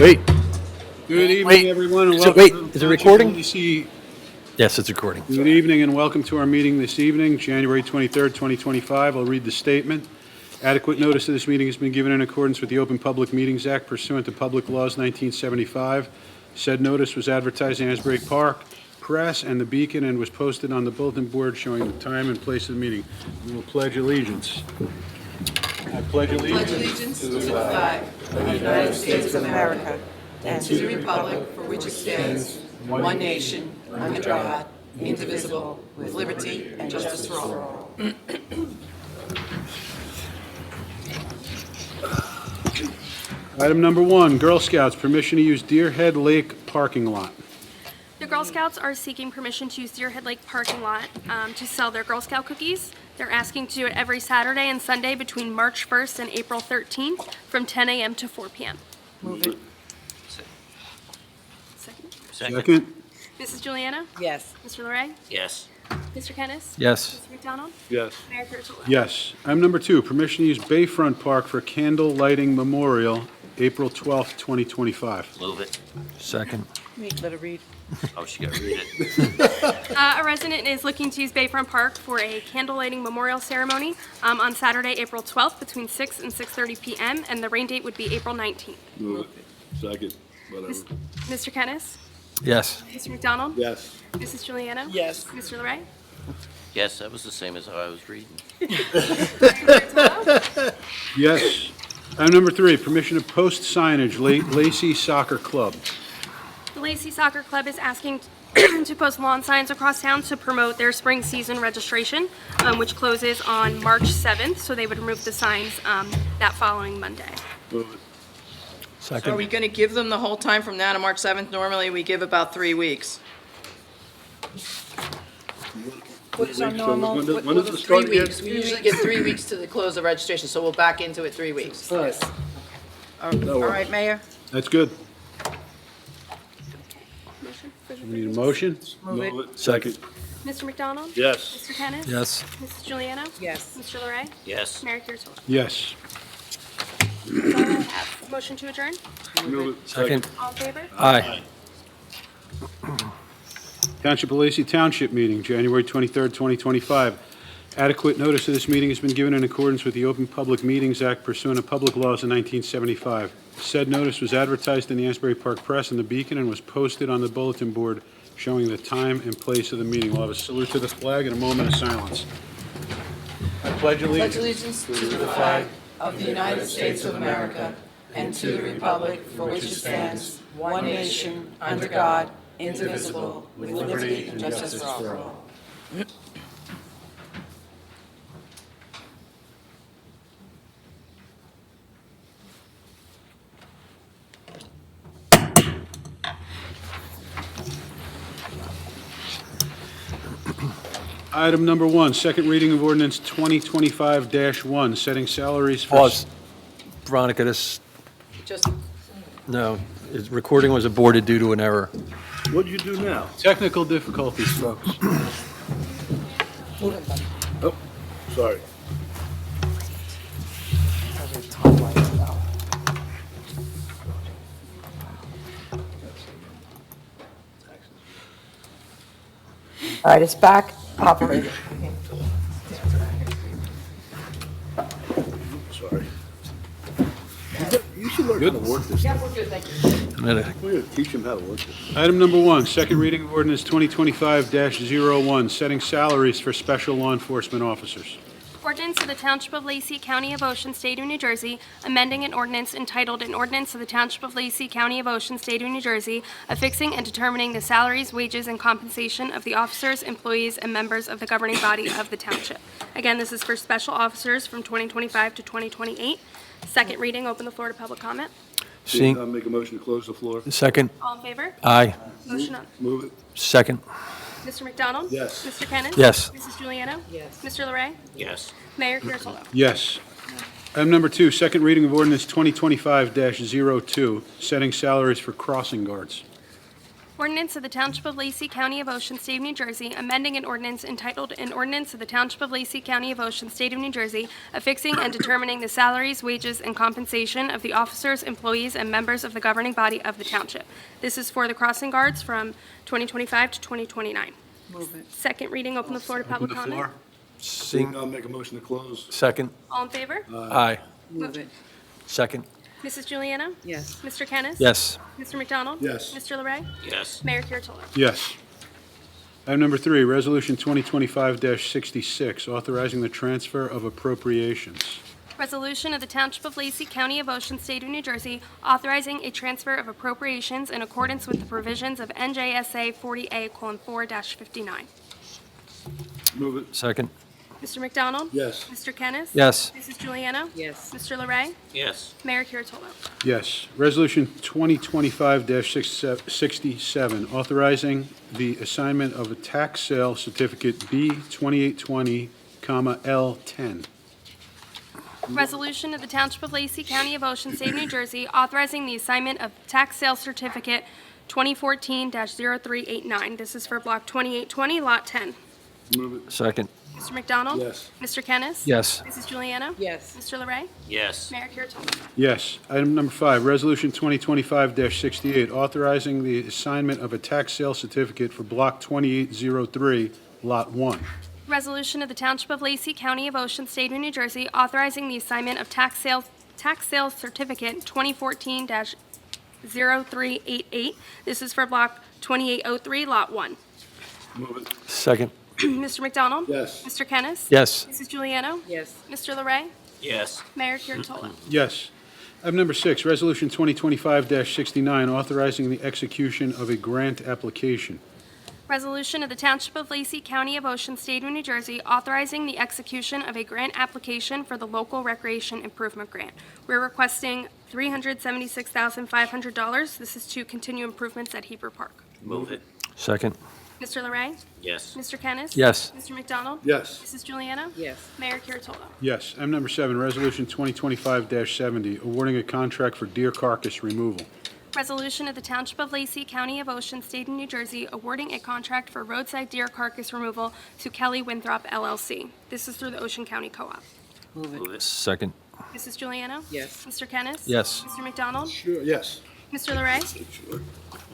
Wait, Good evening, Wait, everyone, and is it- welcome wait, to the is it Township recording? of Lacey. yes, it's recording. Good evening and welcome to our meeting this evening, January 23rd, 2025. I'll read the statement. Adequate notice of this meeting has been given in accordance with the Open Public Meetings Act pursuant to Public Laws 1975. Said notice was advertised in Asbury Park Press and the Beacon and was posted on the bulletin board showing the time and place of the meeting. We will pledge allegiance. I pledge allegiance To the flag of the United States of America and to the republic for which it stands, one nation, under God, indivisible, with liberty and justice for all. Item number 1, Girl Scouts, permission to use Deer Head Lake parking lot. The Girl Scouts are seeking permission to use Deer Head Lake parking lot to sell their Girl Scout cookies. They're asking to do it every Saturday and Sunday between March 1st and April 13th from 10 a.m. to 4 p.m. Move it. Second. Second? Mrs. Juliana? Yes. Mr. Larray? Yes. Mr. Kennis? Yes. Mr. McDonald? Yes. Mayor Kurtolo? Yes. Item number 2, permission to use Bayfront Park for candle lighting memorial, April 12th, 2025. Move it. Second. Wait, let her read. Oh, she got to read it. A resident is looking to use Bayfront Park for a candle lighting memorial ceremony on Saturday, April 12th between 6 and 6:30 p.m. and the rain date would be April 19th. Move it. Second, whatever. Mr. Kennis? Yes. Mr. McDonald? Yes. Mrs. Juliana? Yes. Mr. Larray? Yes, that was the same as how I was reading. Yes. Item number 3, permission to post signage, Lacey Soccer Club. The Lacey Soccer Club is asking to post lawn signs across town to promote their spring season registration, which closes on March 7th, so they would remove the signs that following Monday. Move it. So are Second. we going to give them the whole time from now to March 7th? Normally, we give about 3 weeks. What is our So normal? when does it start 3 again? weeks. We usually give 3 weeks to the close of registration, so we'll back into it 3 weeks. All right. All right, Mayor? That's good. Motion? We need a motion? Move it. Move it. Second. Mr. McDonald? Yes. Mr. Kennis? Yes. Mrs. Juliana? Yes. Mr. Larray? Yes. Mayor Kurtolo? Yes. Motion to adjourn? Move it. Second. All in favor? Aye. Township of Lacey Township meeting, January 23rd, 2025. Adequate notice of this meeting has been given in accordance with the Open Public Meetings Act pursuant to public laws in 1975. Said notice was advertised in the Asbury Park Press and the Beacon and was posted on the bulletin board showing the time and place of the meeting. We'll have a salute to the flag and a moment of silence. I pledge Pledge allegiance. allegiance to the flag of the United States of America and to the republic for which it stands, one nation, under God, indivisible, with liberty and justice for all. Item number 1, second reading of ordinance 2025-1, setting salaries for... Pause. Veronica, this, Just, no, its recording was aborted due to an error. What'd you do now? Technical difficulties, folks. Oh, sorry. All right, it's back operating. Sorry. You should learn how to work this. yeah, we're good, thank you. I'm gonna- We're going to teach them how to work this. Item number 1, second reading of ordinance 2025-01, setting salaries for special law enforcement officers. Ordinance of the Township of Lacey, County of Ocean, State of New Jersey, amending an ordinance entitled An Ordinance of the Township of Lacey, County of Ocean, State of New Jersey, affixing and determining the salaries, wages, and compensation of the officers, employees, and members of the governing body of the township. Again, this is for special officers from 2025 to 2028. Second reading, open the floor to public comment. Seeing, I'll make a motion to close the floor. second. All in favor? Aye. Motion on. Move it. Second. Mr. McDonald? Yes. Mr. Kennis? Yes. Mrs. Juliana? Yes. Mr. Larray? Yes. Mayor Kurtolo? Yes. Item number 2, second reading of ordinance 2025-02, setting salaries for crossing guards. Ordinance of the Township of Lacey, County of Ocean, State of New Jersey, amending an ordinance entitled An Ordinance of the Township of Lacey, County of Ocean, State of New Jersey, affixing and determining the salaries, wages, and compensation of the officers, employees, and members of the governing body of the township. This is for the crossing guards from 2025 to 2029. Move it. Second reading, open the floor to public Open the comment. floor. Seeing none, make a motion to close. Second. All in favor? Aye. Move it. Second. Mrs. Juliana? Yes. Mr. Kennis? Yes. Mr. McDonald? Yes. Mr. Larray? Yes. Mayor Kurtolo? Yes. Item number 3, Resolution 2025-66, authorizing the transfer of appropriations. Resolution of the Township of Lacey, County of Ocean, State of New Jersey, authorizing a transfer of appropriations in accordance with the provisions of NJSA 40A:4-59. Move it. Second. Mr. McDonald? Yes. Mr. Kennis? Yes. Mrs. Juliana? Yes. Mr. Larray? Yes. Mayor Kurtolo? Yes. Resolution 2025-67, authorizing the assignment of a tax sale certificate B2820, L10. Resolution of the Township of Lacey, County of Ocean, State of New Jersey, authorizing the assignment of tax sale certificate 2014-0389. This is for Block 2820, Lot 10. Move it. Second. Mr. McDonald? Yes. Mr. Kennis? Yes. Mrs. Juliana? Yes. Mr. Larray? Yes. Mayor Kurtolo? Yes. Item number 5, Resolution 2025-68, authorizing the assignment of a tax sale certificate for Block 2803, Lot 1. Resolution of the Township of Lacey, County of Ocean, State of New Jersey, authorizing the assignment of tax sales certificate 2014-0388. This is for Block 2803, Lot 1. Move it. Second. Mr. McDonald? Yes. Mr. Kennis? Yes. Mrs. Juliana? Yes. Mr. Larray? Yes. Mayor Kurtolo? Yes. Item number 6, Resolution 2025-69, authorizing the execution of a grant application. Resolution of the Township of Lacey, County of Ocean, State of New Jersey, authorizing the execution of a grant application for the local recreation improvement grant. We're requesting $376,500. This is to continue improvements at Heber Park. Move it. Second. Mr. Larray? Yes. Mr. Kennis? Yes. Mr. McDonald? Yes. Mrs. Juliana? Yes. Mayor Kurtolo? Yes. Item number 7, Resolution 2025-70, awarding a contract for deer carcass removal. Resolution of the Township of Lacey, County of Ocean, State of New Jersey, awarding a contract for roadside deer carcass removal to Kelly Winthrop LLC. This is through the Ocean County Co-op. Move it. Move it. Second. Mrs. Juliana? Yes. Mr. Kennis? Yes. Mr. McDonald? Sure, yes. Mr. Larray?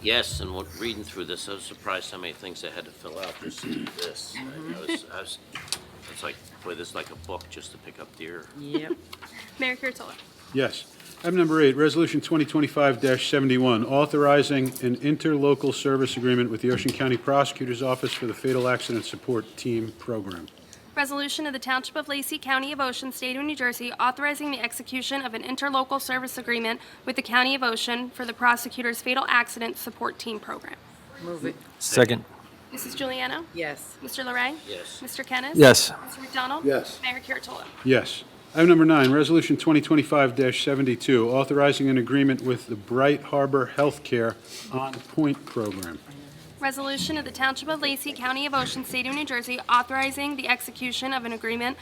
Yes, and reading through this, I was surprised how many things I had to fill out just to do this. It's like, boy, this is like a book just to pick up deer. Yep. Mayor Kurtolo? Yes. Item number 8, Resolution 2025-71, authorizing an interlocal service agreement with the Ocean County Prosecutor's Office for the Fatal Accident Support Team Program. Resolution of the Township of Lacey, County of Ocean, State of New Jersey, authorizing the execution of an interlocal service agreement with the County of Ocean for the Prosecutor's Fatal Accident Support Team Program. Move it. Second. Mrs. Juliana? Yes. Mr. Larray? Yes. Mr. Kennis? Yes. Mr. McDonald? Yes. Mayor Kurtolo? Yes. Item number 9, Resolution 2025-72, authorizing an agreement with the Bright Harbor Healthcare On Point Program. Resolution of the Township of Lacey, County of Ocean, State of New Jersey, authorizing the execution of an agreement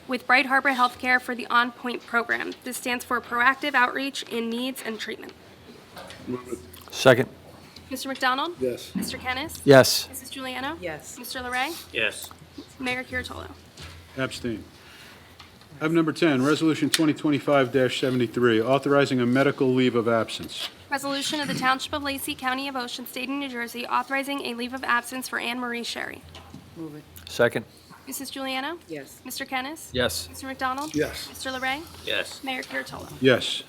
with Bright Harbor Healthcare for the On Point Program. This stands for Proactive Outreach in Needs and Treatment. Move it. Second. Mr. McDonald? Yes. Mr. Kennis? Yes. Mrs. Juliana? Yes. Mr. Larray? Yes. Mayor Kurtolo? Abstain. Item number 10, Resolution 2025-73, authorizing a medical leave of absence. Resolution of the Township of Lacey, County of Ocean, State of New Jersey, authorizing a leave of absence for Anne Marie Sherry. Move it. Second. Mrs. Juliana? Yes. Mr. Kennis? Yes. Mr. McDonald? Yes. Mr. Larray? Yes. Mayor Kurtolo? Yes.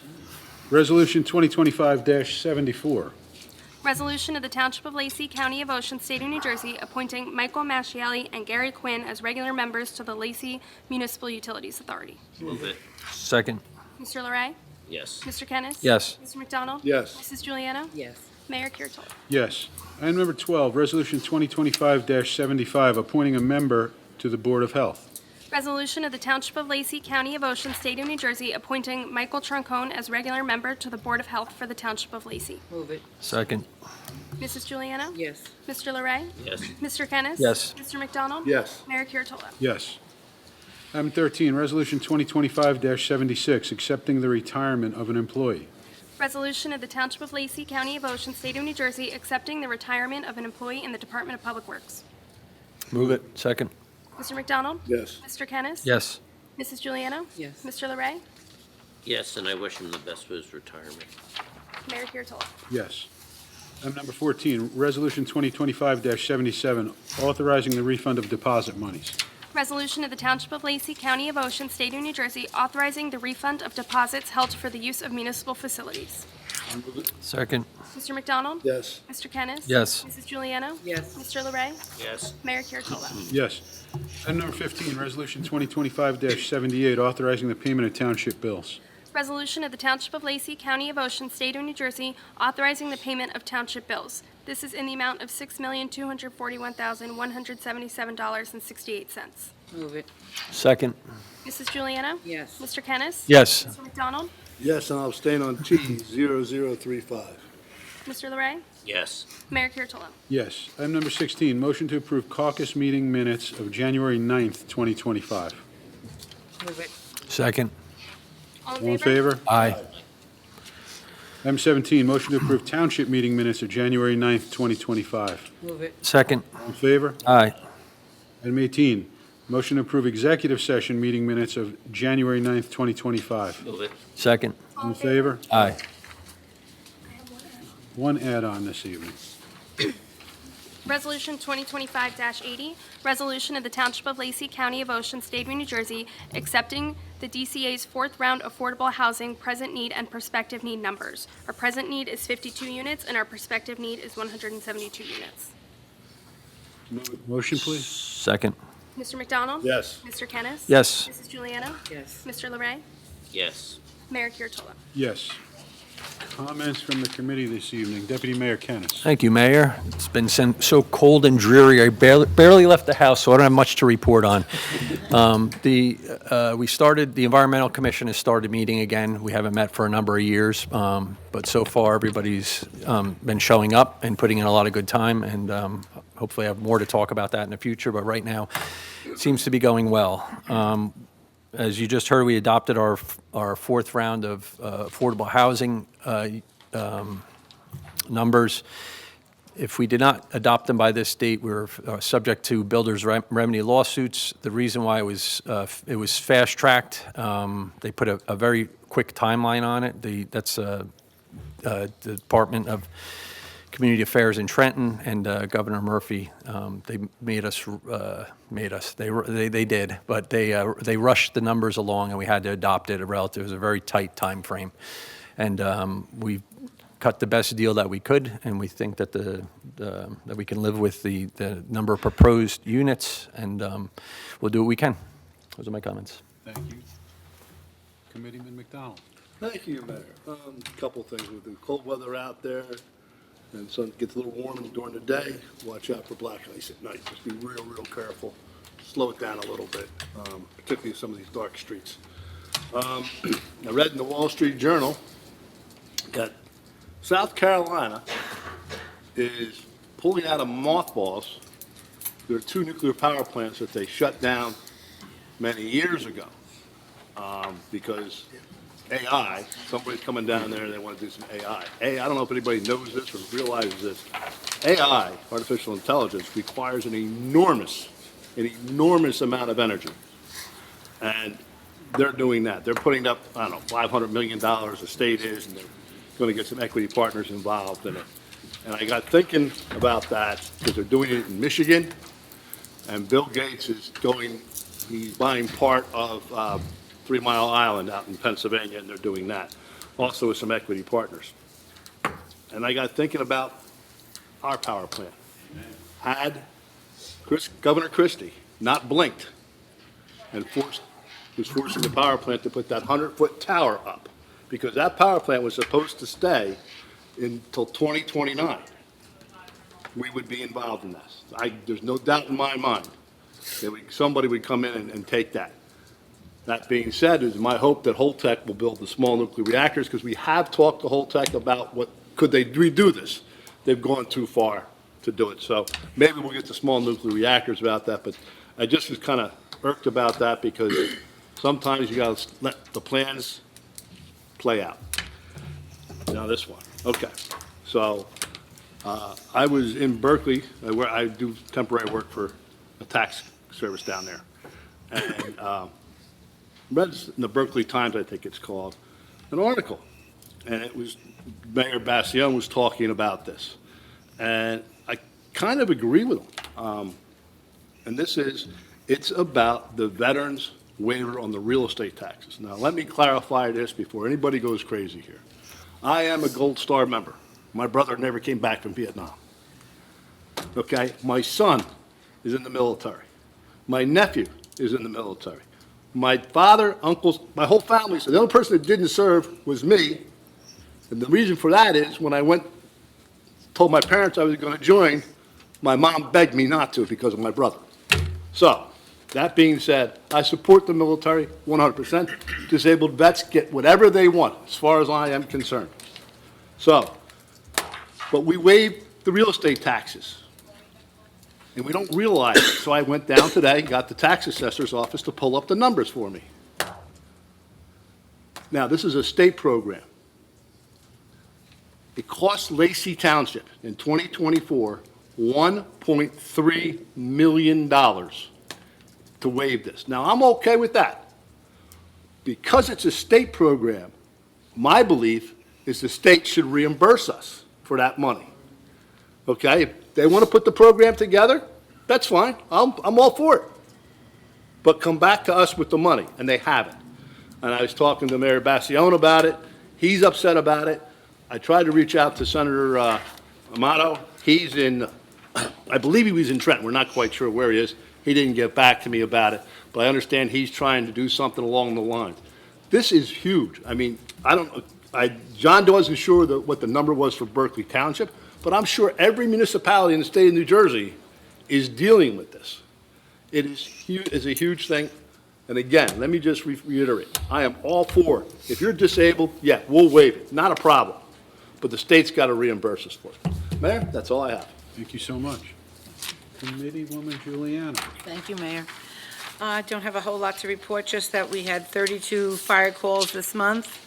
Resolution 2025-74, Resolution of the Township of Lacey, County of Ocean, State of New Jersey, appointing Michael Mascielli and Gary Quinn as regular members to the Lacey Municipal Utilities Authority. Move it. Second. Mr. Larray? Yes. Mr. Kennis? Yes. Mr. McDonald? Yes. Mrs. Juliana? Yes. Mayor Kurtolo? yes. Item number 12, Resolution 2025-75, appointing a member to the Board of Health. Resolution of the Township of Lacey, County of Ocean, State of New Jersey, appointing Michael Troncone as regular member to the Board of Health for the Township of Lacey. Move it. Second. Mrs. Juliana? Yes. Mr. Larray? Yes. Mr. Kennis? Yes. Mr. McDonald? Yes. Mayor Kurtolo? Yes. Item 13, Resolution 2025-76, accepting the retirement of an employee. Resolution of the Township of Lacey, County of Ocean, State of New Jersey, accepting the retirement of an employee in the Department of Public Works. Move it. Second. Mr. McDonald? Yes. Mr. Kennis? Yes. Mrs. Juliana? Yes. Mr. Larray? Yes, and I wish him the best with his retirement. Mayor Kurtolo? Yes. Item number 14, Resolution 2025-77, authorizing the refund of deposit monies. Resolution of the Township of Lacey, County of Ocean, State of New Jersey, authorizing the refund of deposits held for the use of municipal facilities. Second. Mr. McDonald? Yes. Mr. Kennis? Yes. Mrs. Juliana? Yes. Mr. Larray? Yes, Mayor Kurtolo? Yes. Item number 15, Resolution 2025-78, authorizing the payment of township bills. Resolution of the Township of Lacey, County of Ocean, State of New Jersey, authorizing the payment of township bills. This is in the amount of $6,241,177.68. Move it. Second. Mrs. Juliana? Yes. Mr. Kennis? Yes. Mr. McDonald? Yes, and I'll abstain on T0035. Mr. Larray? yes, Mayor Kurtolo? Yes. Item number 16, motion to approve caucus meeting minutes of January 9th, 2025. Move it. Second. All All in favor? Aye. Item 17, motion to approve township meeting minutes of January 9th, 2025. Move it. Second. All in favor? Aye. Item 18, motion to approve executive session meeting minutes of January 9th, 2025. move it. Second. All in favor? Aye. One add-on this evening. Resolution 2025-80, resolution of the Township of Lacey, County of Ocean, State of New Jersey, accepting the DCA's fourth round affordable housing present need and prospective need numbers. Our present need is 52 units, and our prospective need is 172 units. Motion, please. Second. Mr. McDonald? Yes. Mr. Kennis? Yes. Mrs. Juliana? Yes. Mr. Larray? Yes, Mayor Kurtolo? Yes. Comments from the committee this evening. Deputy Mayor Kennis. Thank you, Mayor. It's been so cold and dreary, I barely left the house, so I don't have much to report on. The Environmental Commission has started meeting again. We haven't met for a number of years, but so far, everybody's been showing up and putting in a lot of good time, and hopefully I have more to talk about that in the future, but right now, it seems to be going well. As you just heard, we adopted our fourth round of affordable housing numbers. If we did not adopt them by this date, we were subject to builders' remedy lawsuits. The reason why it was fast-tracked, they put a very quick timeline on it. That's the Department of Community Affairs in Trenton and Governor Murphy. They they did, but they rushed the numbers along, and we had to adopt it. It was a very tight time frame, and we cut the best deal that we could, and we think that that we can live with the number of proposed units, and we'll do what we can. Those are my comments. Thank you. Committeeman McDonald. Thank you, Mayor. Couple things with the cold weather out there, and sun gets a little warmer during the day. Watch out for black ice at night. Just be real careful. Slow it down a little bit, particularly in some of these dark streets. I read in the Wall Street Journal that South Carolina is pulling out of mothballs. There are 2 nuclear power plants that they shut down many years ago because AI, somebody's coming down there and they want to do some AI. I don't know if anybody knows this or realizes this. AI, artificial intelligence, requires an enormous amount of energy. And they're doing that. They're putting up, I don't know, $500 million, the state is, and they're going to get some equity partners involved in it. And I got thinking about that because they're doing it in Michigan, and Bill Gates is he's buying part of 3 Mile Island out in Pennsylvania, and they're doing that, also with some equity partners. And I got thinking about our power plant. Had Governor Christie not blinked and was forcing the power plant to put that 100-foot tower up, because that power plant was supposed to stay until 2029, we would be involved in this. There's no doubt in my mind that somebody would come in and take that. That being said, it's my hope that Holtec will build the small nuclear reactors, because we have talked to Holtec about could they redo this. They've gone too far to do it. So maybe we'll get the small nuclear reactors about that, but I just was kind of irked about that because sometimes you got to let the plans play out. Now this one, okay. So, I was in Berkeley, I do temporary work for a tax service down there. And, read in the Berkeley Times, I think it's called, an article. And it was, Mayor Bastione was talking about this. And I kind of agree with him. And this is, it's about the veterans waiver on the real estate taxes. Now, let me clarify this before anybody goes crazy here. I am a Gold Star member. My brother never came back from Vietnam. Okay? My son is in the military. My nephew is in the military. My father, uncles, my whole family, so the only person that didn't serve was me. And the reason for that is when I told my parents I was going to join, my mom begged me not to because of my brother. So, that being said, I support the military 100%. Disabled vets get whatever they want, as far as I am concerned. So, but we waive the real estate taxes. And we don't realize it. So I went down today, got the tax assessor's office to pull up the numbers for me. Now, this is a state program. It cost Lacey Township in 2024 $1.3 million to waive this. Now, I'm okay with that. Because it's a state program, my belief is the state should reimburse us for that money. Okay? If they want to put the program together, that's fine. I'm all for it. But come back to us with the money, and they haven't. And I was talking to Mayor Bastione about it. He's upset about it. I tried to reach out to Senator Amato. He's in, I believe he was in Trenton. We're not quite sure where he is. He didn't get back to me about it, but I understand he's trying to do something along the lines. This is huge. I mean, John wasn't sure what the number was for Berkeley Township, but I'm sure every municipality in the state of New Jersey is dealing with this. It is huge, it's a huge thing. And again, let me just reiterate, I am all for it. If you're disabled, yeah, we'll waive it, not a problem. But the state's got to reimburse us for it. Mayor, that's all I have. Thank you so much. Committeewoman Juliana. Thank you, Mayor. I don't have a whole lot to report, just that we had 32 fire calls this month,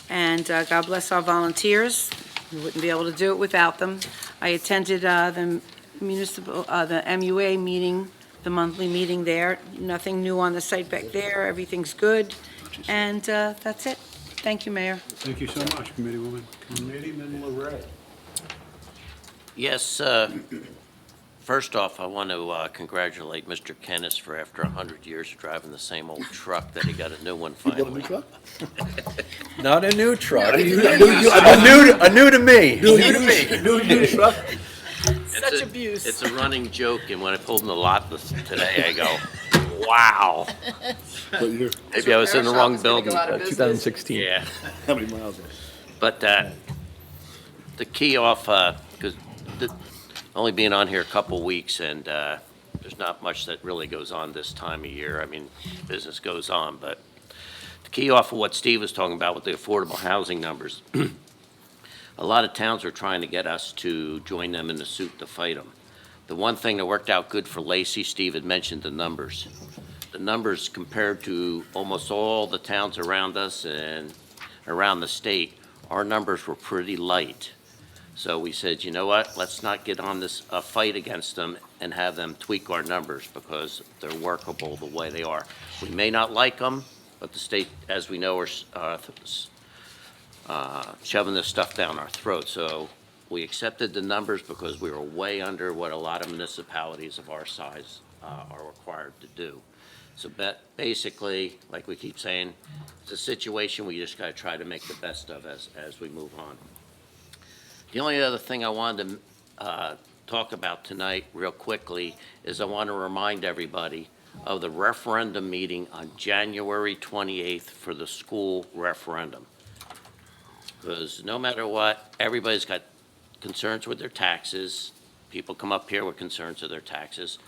and God bless our volunteers. We wouldn't be able to do it without them. I attended the MUA meeting, the monthly meeting there. Nothing new on the site back there. Everything's good. And that's it. Thank you, Mayor. Thank you so much, Committeewoman. Committeeman LaRae. Yes, first off, I want to congratulate Mr. Kennis for after 100 years of driving the same old truck that he got a new one You got a finally. new truck? Not a new truck. A new to me. New truck? Such abuse. It's a running joke, and when I pulled in the lot today, I go, wow. What year? Maybe I was in the wrong building. 2016. Yeah. How many miles? But the key off, because only being on here a couple weeks, and there's not much that really goes on this time of year. I mean, business goes on, but the key off of what Steve was talking about with the affordable housing numbers, a lot of towns are trying to get us to join them in the suit to fight them. The one thing that worked out good for Lacey, Steve had mentioned the numbers. The numbers compared to almost all the towns around us and around the state, our numbers were pretty light. So we said, you know what, let's not get on this fight against them and have them tweak our numbers because they're workable the way they are. We may not like them, but the state, as we know, are shoving this stuff down our throat. So we accepted the numbers because we were way under what a lot of municipalities of our size are required to do. So basically, like we keep saying, it's a situation we just got to try to make the best of as we move on. The only other thing I wanted to talk about tonight real quickly is I want to remind everybody of the referendum meeting on January 28th for the school referendum. Because no matter what, everybody's got concerns with their taxes. People come up here with concerns of their taxes.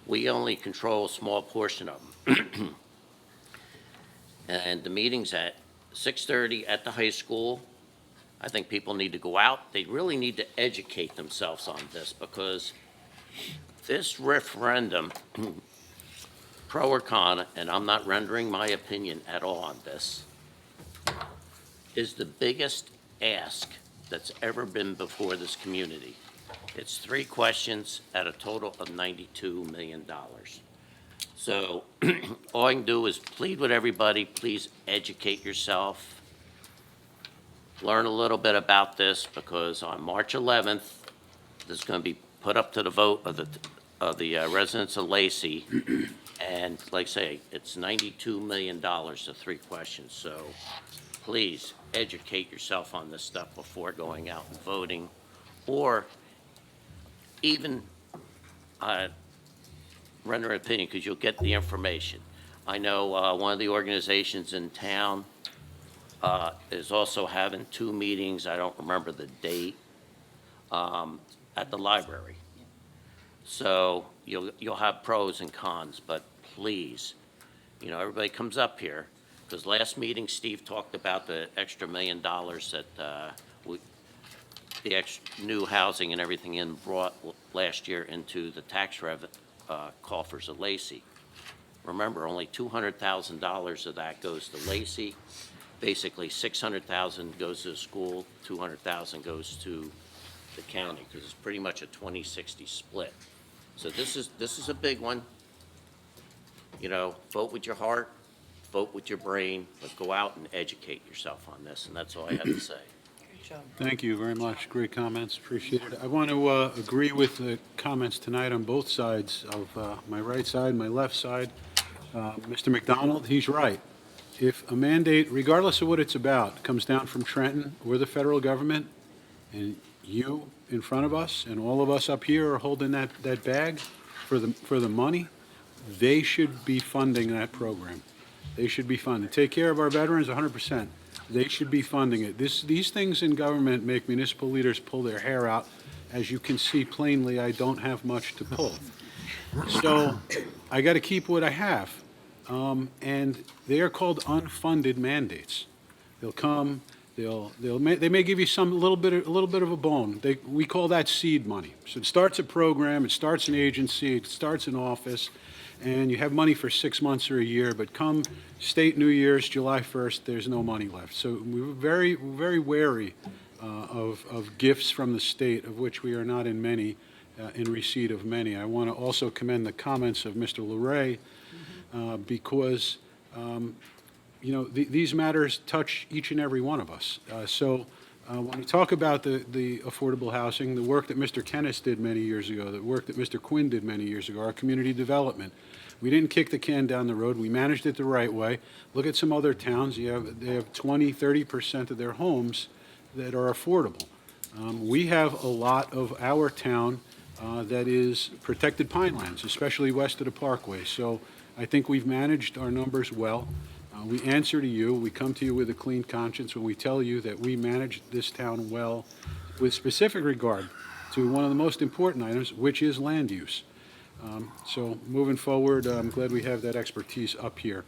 We only control a small portion of them. And the meeting's at 6:30 at the high school. I think people need to go out. They really need to educate themselves on this because this referendum, pro or con, and I'm not rendering my opinion at all on this, is the biggest ask that's ever been before this community. It's 3 questions at a total of $92 million. So all I can do is plead with everybody, please educate yourself. Learn a little bit about this, because on March 11th, this is going to be put up to the vote of the residents of Lacey. And like I say, it's $92 million to 3 questions. So please educate yourself on this stuff before going out and voting, or even render an opinion, because you'll get the information. I know one of the organizations in town is also having 2 meetings, I don't remember the date, at the library. So you'll have pros and cons, but please, everybody comes up here, because last meeting, Steve talked about the extra $1 million that the new housing and everything brought last year into the tax coffers of Lacey. Remember, only $200,000 of that goes to Lacey. Basically, $600,000 goes to the school, $200,000 goes to the county, because it's pretty much a 20-60 split. So this is a big one. Vote with your heart, vote with your brain, but go out and educate yourself on this, and that's all I have to say. Thank you very much. Great comments. Appreciate it. I want to agree with the comments tonight on both sides of my right side, my left side. Mr. McDonald, he's right. If a mandate, regardless of what it's about, comes down from Trenton or the federal government, and you in front of us and all of us up here are holding that bag for the money, they should be funding that program. They should be funding. Take care of our veterans 100%. They should be funding it. These things in government make municipal leaders pull their hair out. As you can see plainly, I don't have much to pull. So I got to keep what I have. And they are called unfunded mandates. They'll come, they may give you a little bit of a bone. We call that seed money. So it starts a program, it starts an agency, it starts an office, and you have money for 6 months or a year, but come state New Year's, July 1st, there's no money left. So we're very, very wary of gifts from the state, of which we are not in receipt of many. I want to also commend the comments of Mr. Luray, because these matters touch each and every one of us. So when we talk about the affordable housing, the work that Mr. Kennis did many years ago, the work that Mr. Quinn did many years ago, our community development, we didn't kick the can down the road. We managed it the right way. Look at some other towns. They have 20, 30% of their homes that are affordable. We have a lot of our town that is protected pinelands, especially west of the Parkway. So I think we've managed our numbers well. We answer to you. We come to you with a clean conscience when we tell you that we managed this town well, with specific regard to one of the most important items, which is land use. So moving forward, I'm glad we have that expertise up here.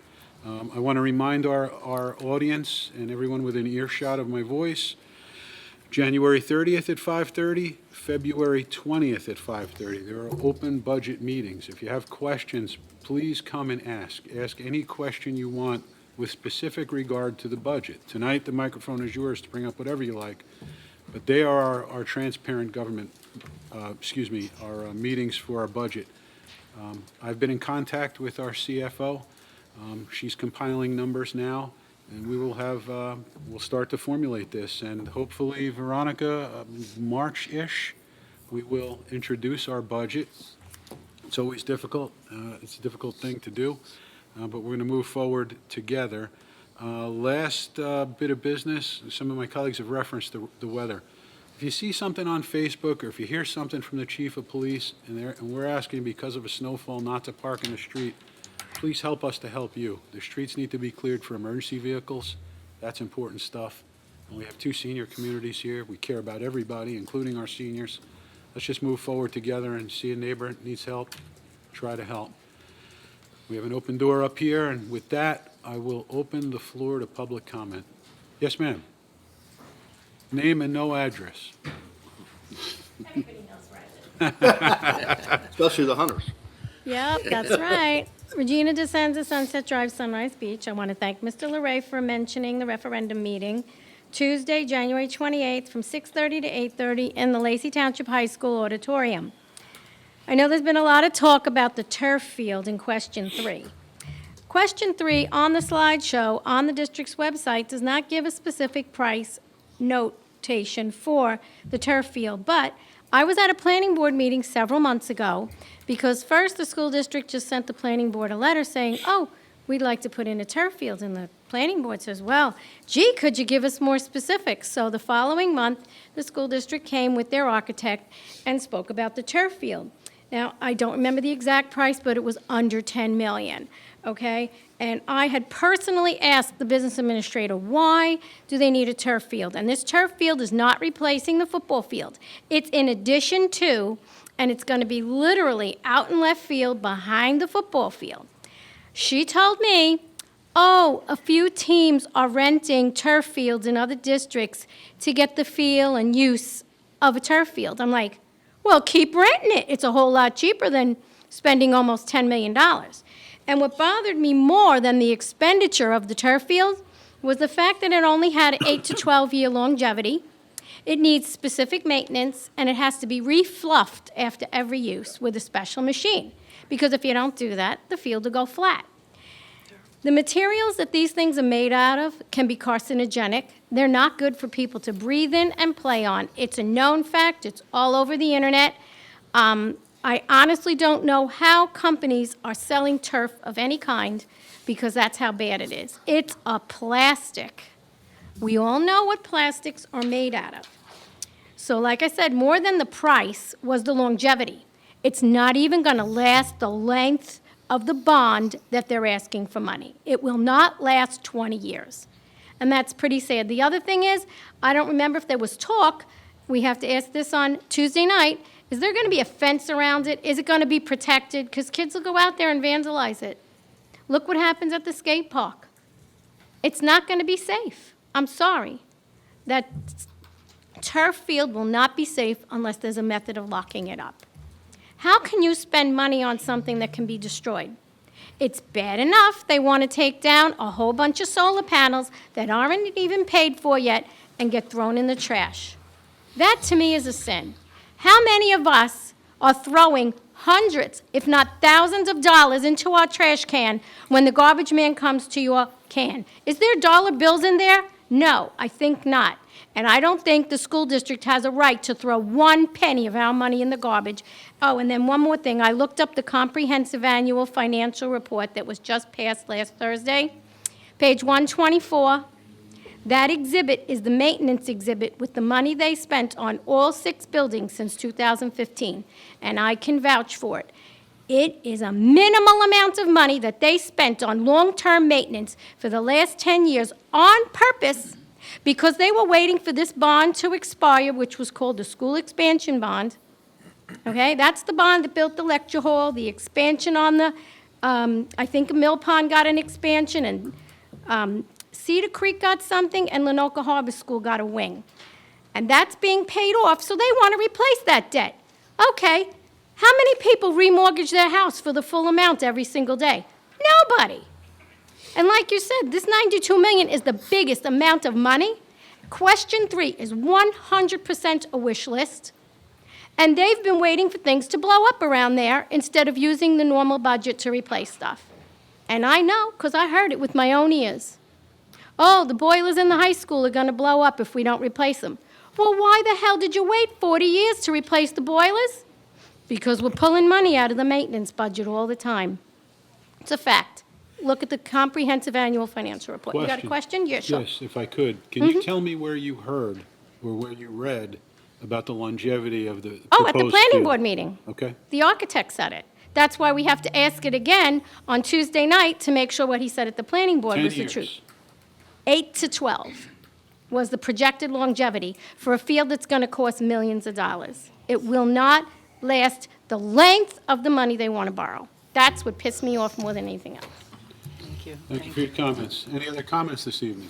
I want to remind our audience and everyone within earshot of my voice, January 30th at 5:30, February 20th at 5:30. There are open budget meetings. If you have questions, please come and ask. Ask any question you want with specific regard to the budget. Tonight, the microphone is yours to bring up whatever you like, but they are our transparent government, our meetings for our budget. I've been in contact with our CFO. She's compiling numbers now, and we will we'll start to formulate this, and hopefully, Veronica, March-ish, we will introduce our budget. It's always difficult. It's a difficult thing to do, but we're going to move forward together. Last bit of business, some of my colleagues have referenced the weather. If you see something on Facebook, or if you hear something from the chief of police, and we're asking because of a snowfall not to park in the street, please help us to help you. The streets need to be cleared for emergency vehicles. That's important stuff. And we have 2 senior communities here. We care about everybody, including our seniors. Let's just move forward together and see a neighbor needs help, try to help. We have an open door up here, and with that, I will open the floor to public comment. Yes, ma'am. Name and no address. Everybody knows where I live. Especially the hunters. Yep, that's right. Regina DeSenza, Sunset Drive, Sunrise Beach. I want to thank Mr. Luray for mentioning the referendum meeting Tuesday, January 28th, from 6:30 to 8:30 in the Lacey Township High School auditorium. I know there's been a lot of talk about the turf field in question 3. Question 3 on the slideshow on the district's website does not give a specific price notation for the turf field, but I was at a planning board meeting several months ago because first the school district just sent the planning board a letter saying, oh, we'd like to put in a turf field, and the planning board says, well, gee, could you give us more specifics? So the following month, the school district came with their architect and spoke about the turf field. Now, I don't remember the exact price, but it was under 10 million, okay? And I had personally asked the business administrator, why do they need a turf field? And this turf field is not replacing the football field. It's in addition to, and it's going to be literally out in left field behind the football field. She told me, oh, a few teams are renting turf fields in other districts to get the feel and use of a turf field. I'm like, well, keep renting it. It's a whole lot cheaper than spending almost $10 million. And what bothered me more than the expenditure of the turf field was the fact that it only had 8 to 12-year longevity. It needs specific maintenance, and it has to be refluffed after every use with a special machine. Because if you don't do that, the field will go flat. The materials that these things are made out of can be carcinogenic. They're not good for people to breathe in and play on. It's a known fact. It's all over the internet. I honestly don't know how companies are selling turf of any kind because that's how bad it is. It's a plastic. We all know what plastics are made out of. So like I said, more than the price was the longevity. It's not even going to last the length of the bond that they're asking for money. It will not last 20 years. And that's pretty sad. The other thing is, I don't remember if there was talk, we have to ask this on Tuesday night, is there going to be a fence around it? Is it going to be protected? Because kids will go out there and vandalize it. Look what happens at the skate park. It's not going to be safe. I'm sorry. That turf field will not be safe unless there's a method of locking it up. How can you spend money on something that can be destroyed? It's bad enough they want to take down a whole bunch of solar panels that aren't even paid for yet and get thrown in the trash. That, to me, is a sin. How many of us are throwing hundreds, if not thousands of dollars into our trash can when the garbage man comes to your can? Is there dollar bills in there? No, I think not. And I don't think the school district has a right to throw 1 penny of our money in the garbage. Oh, and then one more thing. I looked up the comprehensive annual financial report that was just passed last Thursday. Page 124. That exhibit is the maintenance exhibit with the money they spent on all 6 buildings since 2015. And I can vouch for it. It is a minimal amount of money that they spent on long-term maintenance for the last 10 years on purpose because they were waiting for this bond to expire, which was called the school expansion bond. Okay, that's the bond that built the lecture hall, the expansion on the, I think Mill Pond got an expansion, and Cedar Creek got something, and Lenoka Harbor School got a wing. And that's being paid off, so they want to replace that debt. Okay, how many people remortgage their house for the full amount every single day? Nobody. And like you said, this $92 million is the biggest amount of money. Question 3 is 100% a wish list. And they've been waiting for things to blow up around there instead of using the normal budget to replace stuff. And I know, because I heard it with my own ears. Oh, the boilers in the high school are going to blow up if we don't replace them. Well, why the hell did you wait 40 years to replace the boilers? Because we're pulling money out of the maintenance budget all the time. It's a fact. Look at the comprehensive annual financial report. You got a question? Yeah, sure. Yes, if I could. Can you tell me where you heard or where you read about the longevity of the Oh, at the proposed planning field? board meeting. Okay. The architect said it. That's why we have to ask it again on Tuesday night to make sure what he said at the planning board 10 was the years. truth. 8 to 12 was the projected longevity for a field that's going to cost millions of dollars. It will not last the length of the money they want to borrow. That's what pissed me off more than anything else. Thank you for your comments. Any other comments this evening?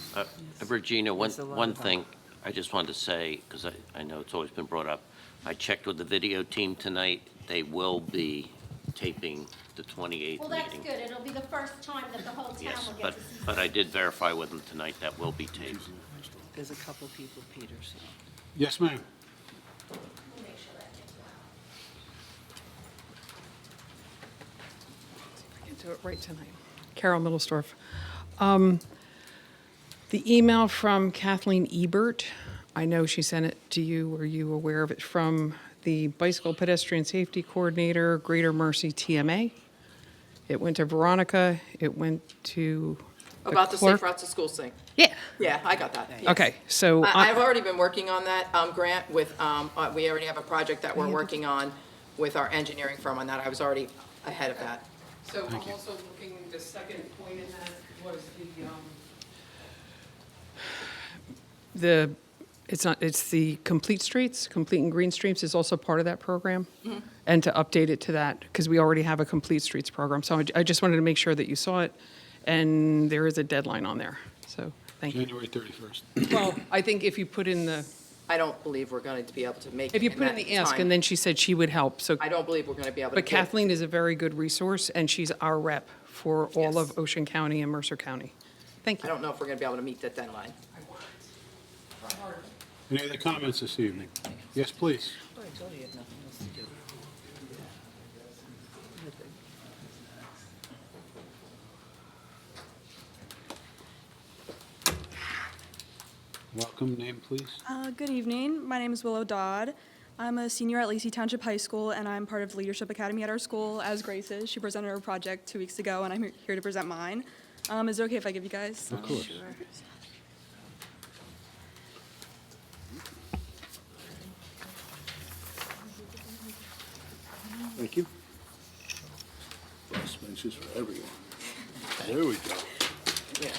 Regina, one thing I just wanted to say, because I know it's always been brought up. I checked with the video team tonight. They will be taping the 28th meeting. good. It'll be the first time that the whole town Yes, but I did verify with them tonight that will be taped. There's a couple people, Peter, so. Yes, ma'am. Get to it right tonight. Carol Middlestorff. The email from Kathleen Ebert, I know she sent it to you. Were you aware of it? From the Bicycle Pedestrian Safety Coordinator, Greater Mercy TMA. It went to Veronica. It went to the About the clerk. Safe Routes to School thing. Yeah. Yeah, I got that. yes. Okay, so I've already been working on that grant with, we already have a project that we're working on with our engineering firm on that. I was already ahead of that. So I'm also looking, the second point in that was it's the Complete Streets, Complete and Green Streets is also part of that program. And to update it to that, because we already have a Complete Streets program. So I just wanted to make sure that you saw it, and there is a deadline on there. So, thank you. January 31st. Well, I think if you put in the, I don't believe we're going to be able to make it if you in put in that the ask, time. and then she said she would help, so. I don't believe we're going to be able to. But do it. Kathleen is a very good resource, and she's our rep for all Yes. of Ocean County and Mercer County. Thank I you. don't know if we're going to be able to meet that deadline. Any other comments this evening? Yes, please. I told you you had nothing else to do. Welcome, name, please. Good evening. My name is Willow Dodd. I'm a senior at Lacey Township High School, and I'm part of the Leadership Academy at our school, as Grace is. She presented her project 2 weeks ago, and I'm here to present mine. Is it okay if I give you guys? Of course. Thank you. Bus benches for everyone. There we go. Yeah.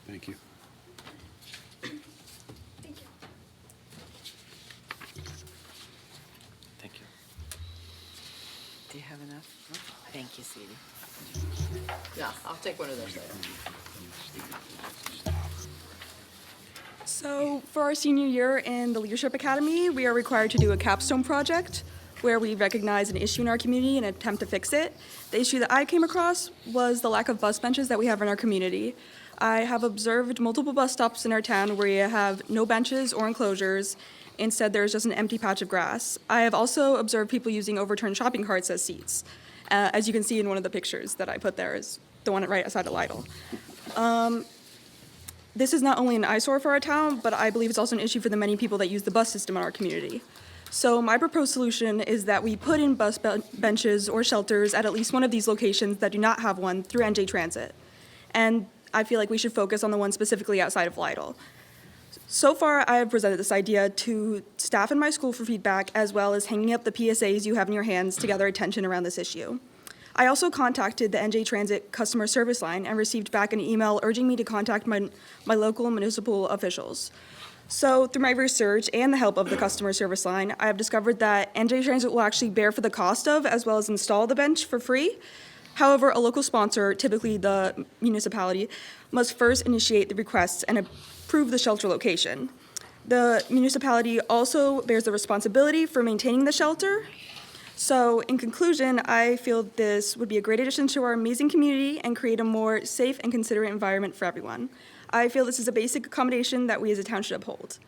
Thank you. Thank you. Do you have enough? Thank you, sweetie. Yeah, I'll take one of those later. So, for our senior year in the Leadership Academy, we are required to do a capstone project where we recognize an issue in our community and attempt to fix it. The issue that I came across was the lack of bus benches that we have in our community. I have observed multiple bus stops in our town where you have no benches or enclosures. Instead, there's just an empty patch of grass. I have also observed people using overturned shopping carts as seats. As you can see in one of the pictures that I put there is the one right outside of Lytle. This is not only an eyesore for our town, but I believe it's also an issue for the many people that use the bus system in our community. So my proposed solution is that we put in bus benches or shelters at least one of these locations that do not have one through NJ Transit. And I feel like we should focus on the one specifically outside of Lytle. So far, I have presented this idea to staff in my school for feedback, as well as hanging up the PSAs you have in your hands to gather attention around this issue. I also contacted the NJ Transit customer service line and received back an email urging me to contact my local municipal officials. So through my research and the help of the customer service line, I have discovered that NJ Transit will actually bear for the cost of, as well as install the bench for free. However, a local sponsor, typically the municipality, must first initiate the requests and approve the shelter location. The municipality also bears the responsibility for maintaining the shelter. So in conclusion, I feel this would be a great addition to our amazing community and create a more safe and considerate environment for everyone. I feel this is a basic accommodation that we as a town should uphold.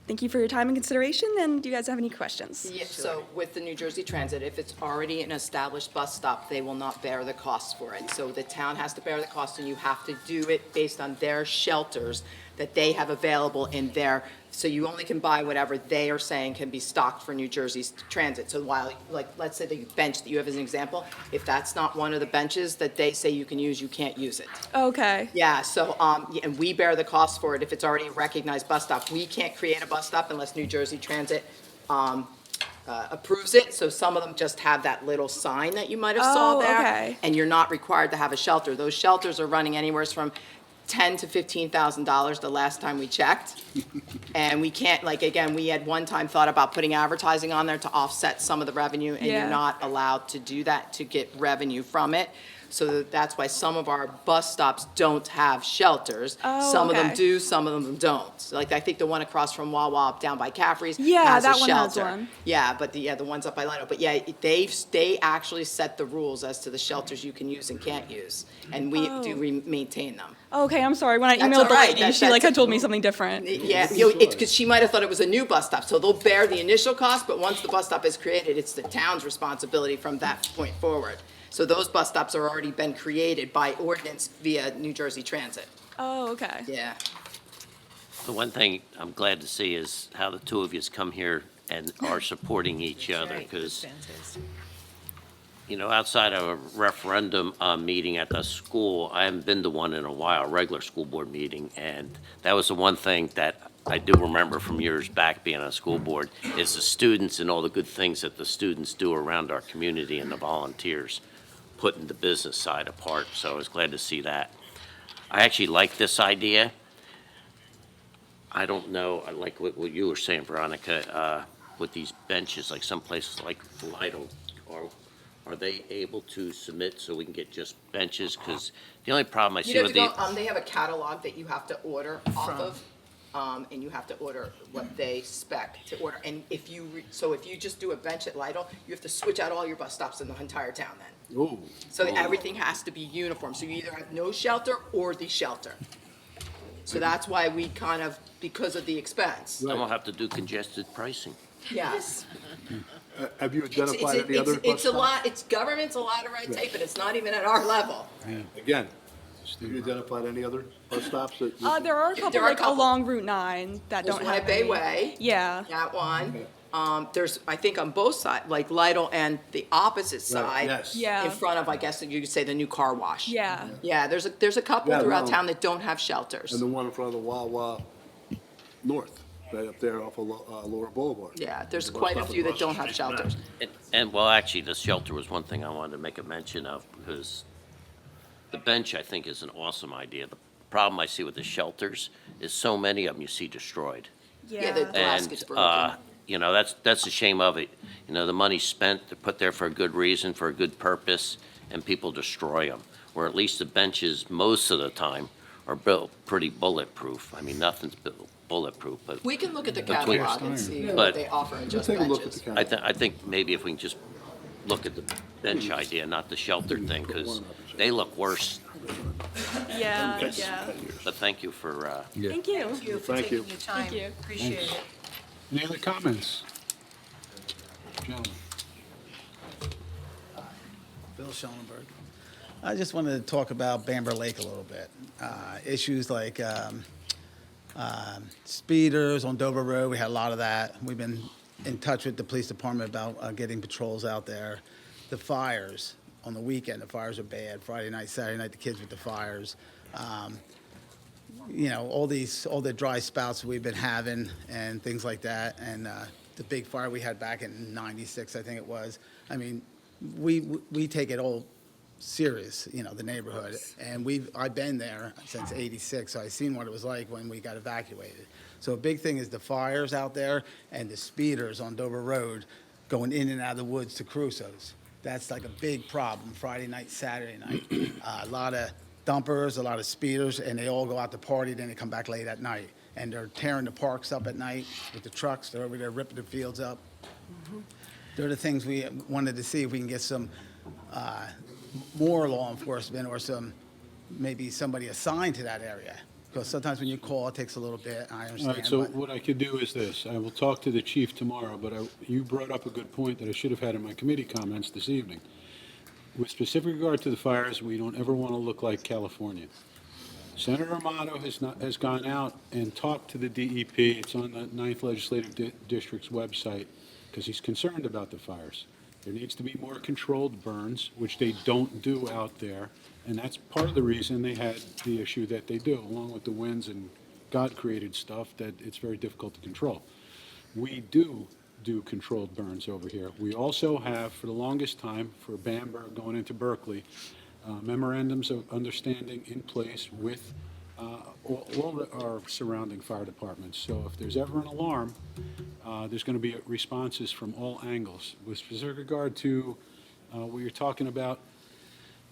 Thank you for your time and consideration, and do you guys have any questions? Yeah, so with the New Jersey Transit, if it's already an established bus stop, they will not bear the cost for it. So the town has to bear the cost, and you have to do it based on their shelters that they have available in their, so you only can buy whatever they are saying can be stocked for New Jersey's Transit. So while, like, let's say the bench that you have as an example, if that's not one of the benches that they say you can use, you can't use it. Okay. Yeah, so, and we bear the cost for it if it's already a recognized bus stop. We can't create a bus stop unless New Jersey Transit approves it. So some of them just have that little sign that you might have saw Oh, there. okay. And you're not required to have a shelter. Those shelters are running anywhere from $10,000 to $15,000 the last time we checked. And we can't, like, again, we had one time thought about putting advertising on there to offset some of the revenue, and Yeah. you're not allowed to do that to get revenue from it. So that's why some of our bus stops don't have shelters. Oh, Some of them okay. do, some of them don't. Like, I think the one across from Wawa down by Caffrey's Yeah, has a that one has shelter. one. Yeah, but the ones up by Lino, but yeah, they actually set the rules as to the shelters you can use and can't use, and we do maintain them. Okay, I'm sorry. When I That's emailed all the right. lady, she That's- had told me something different. Yeah, it's because she might have thought it was a new bus stop, so they'll bear the initial cost, but once the bus stop is created, it's the town's responsibility from that point forward. So those bus stops are already been created by ordinance via New Jersey Transit. Oh, okay. Yeah. The one thing I'm glad to see is how the two of yous come here and are supporting each other, because, you know, outside of a referendum meeting at the school, I haven't been to one in a while, a regular school board meeting, and that was the one thing that I do remember from years back being on a school board, is the students and all the good things that the students do around our community and the volunteers, putting the business side apart, so I was glad to see that. I actually like this idea. I don't know, I like what you were saying, Veronica, with these benches, like some places like Lido, are they able to submit so we can get just benches? Because the only problem I see You'd have with to the, go, they have a catalog that you have to order off of, and you have to order what they spec to order. And if you, so if you just do a bench at Lidl, you have to switch out all your bus stops in the entire town then. Ooh. So everything has to be uniform, so you either have no shelter or the shelter. So that's why we kind of, because of the expense. I'm gonna have to do congested pricing. Yes. Have you It's, identified any other bus it's a stops? lot, it's government's a lot of red tape, but it's not even at our level. Again, have you identified any other bus stops that? There are a couple There are a like couple. along Route 9 that There's don't one have at Bay any. Way. Yeah. That one. There's, I think on both sides, like Lidle and the opposite side. yes. Yeah. In front of, I guess, you could say the new car wash. Yeah. Yeah, there's a couple Yeah, throughout no. town that don't have shelters. And the one in front of the Wawa North, right up there off of Laura Boulevard. Yeah, there's The bus quite a stop few that across don't the have street from that. shelters. And well, actually, the shelter was one thing I wanted to make a mention of, because the bench, I think, is an awesome idea. The problem I see with the shelters is so many of them you see destroyed. Yeah, the glass And, gets broken. you know, that's the shame of it. You know, the money's spent, they're put there for a good reason, for a good purpose, and people destroy them. Where at least the benches, most of the time, are built pretty bulletproof. I mean, nothing's bulletproof, but We can look at the Between- catalog and see But- what they offer in We'll just take a look at benches. the I calendar. think maybe if we can just look at the bench idea, not the shelter thing, because they look worse. Yeah, yeah. But thank you for, Thank you. Thank you. Thank you. Appreciate it. Any other comments? Gentlemen. Bill Schoenberg. I just wanted to talk about Bamber Lake a little bit. Issues like speeders on Dover Road, we had a lot of that. We've been in touch with the police department about getting patrols out there. The fires on the weekend, the fires are bad. Friday night, Saturday night, the kids with the fires. You know, all the dry spouts we've been having and things like that. And the big fire we had back in '96, I think it was. I mean, we take it all serious, you know, the neighborhood. And I've been there since '86, so I've seen what it was like when we got evacuated. So a big thing is the fires out there and the speeders on Dover Road going in and out of the woods to Crusoe's. That's like a big problem, Friday night, Saturday night. A lot of dumpers, a lot of speeders, and they all go out to party, then they come back late at night. And they're tearing the parks up at night with the trucks. They're over there ripping the fields up. They're the things we wanted to see if we can get some more law enforcement or maybe somebody assigned to that area. Because sometimes when you call, it takes a little bit, I All understand. right, so but- what I could do is this. I will talk to the chief tomorrow, but you brought up a good point that I should have had in my committee comments this evening. With specific regard to the fires, we don't ever want to look like California. Senator Amato has gone out and talked to the DEP. It's on the 9th Legislative District's website, because he's concerned about the fires. There needs to be more controlled burns, which they don't do out there. And that's part of the reason they had the issue that they do, along with the winds and God-created stuff that it's very difficult to control. We do controlled burns over here. We also have, for the longest time, for Bamber going into Berkeley, memorandums of understanding in place with all our surrounding fire departments. So if there's ever an alarm, there's going to be responses from all angles. With specific regard to what you're talking about,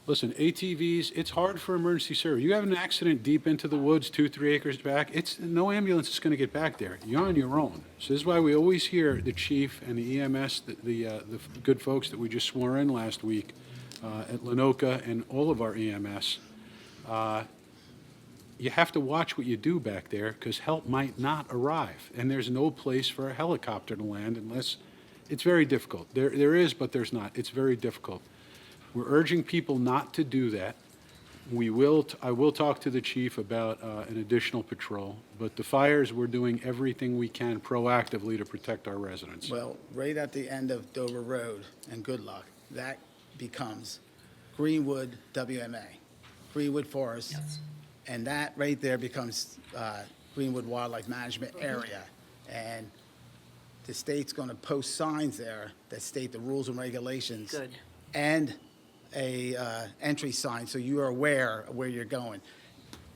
Listen, ATVs, it's hard for emergency service. You have an accident deep into the woods, 2-3 acres back, no ambulance is going to get back there. You're on your own. So this is why we always hear the chief and the EMS, the good folks that we just swore in last week at Lenoka and all of our EMS. You have to watch what you do back there because help might not arrive. And there's no place for a helicopter to land unless, it's very difficult. There is, but there's not. It's very difficult. We're urging people not to do that. I will talk to the chief about an additional patrol, but the fires, we're doing everything we can proactively to protect our residents. Well, right at the end of Dover Road and Good Luck, that becomes Greenwood WMA, Greenwood Forest. And that right there becomes Greenwood Wildlife Management Area. And the state's going to post signs there that state the rules and regulations. Good. And a entry sign, so you are aware of where you're going.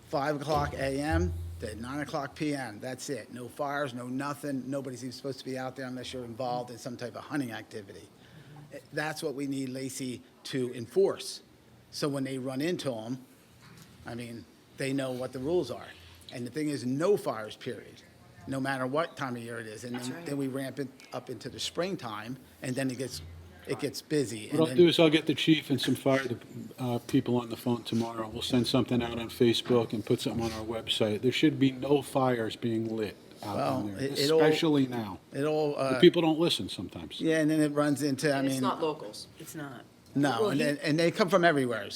5 o'clock a.m. to 9 o'clock p.m., that's it. No fires, no nothing. Nobody's even supposed to be out there unless you're involved in some type of hunting activity. That's what we need Lacey to enforce. So when they run into them, I mean, they know what the rules are. And the thing is, no fires, period, no matter what time of year it is. And then we ramp it up into the springtime, and then it gets busy. What I'll do is I'll get the chief and some fire people on the phone tomorrow. We'll send something out on Facebook and put something on our website. There should be no fires being lit out Well, there, it all- especially now. It all, The people don't listen sometimes. yeah, and then it runs into, I And mean. it's not locals. It's not. No, and they come from everywhere,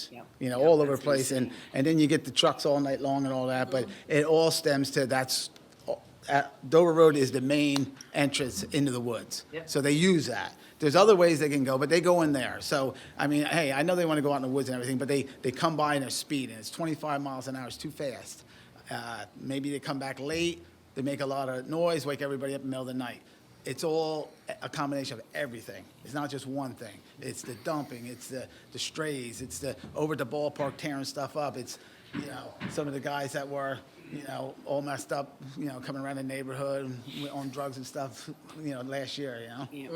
all over the place, and then you get the trucks all night long and all that, but it all stems to Dover Road is the main entrance into the woods. Yep. So they use that. There's other ways they can go, but they go in there. So, I mean, hey, I know they want to go out in the woods and everything, but they come by and they're speeding. It's 25 miles an hour, it's too fast. Maybe they come back late, they make a lot of noise, wake everybody up in the middle of the night. It's all a combination of everything. It's not just one thing. It's the dumping, it's the strays, it's the over at the ballpark tearing stuff up. It's, some of the guys that were, all messed up, coming around the neighborhood on drugs and stuff, last year, Why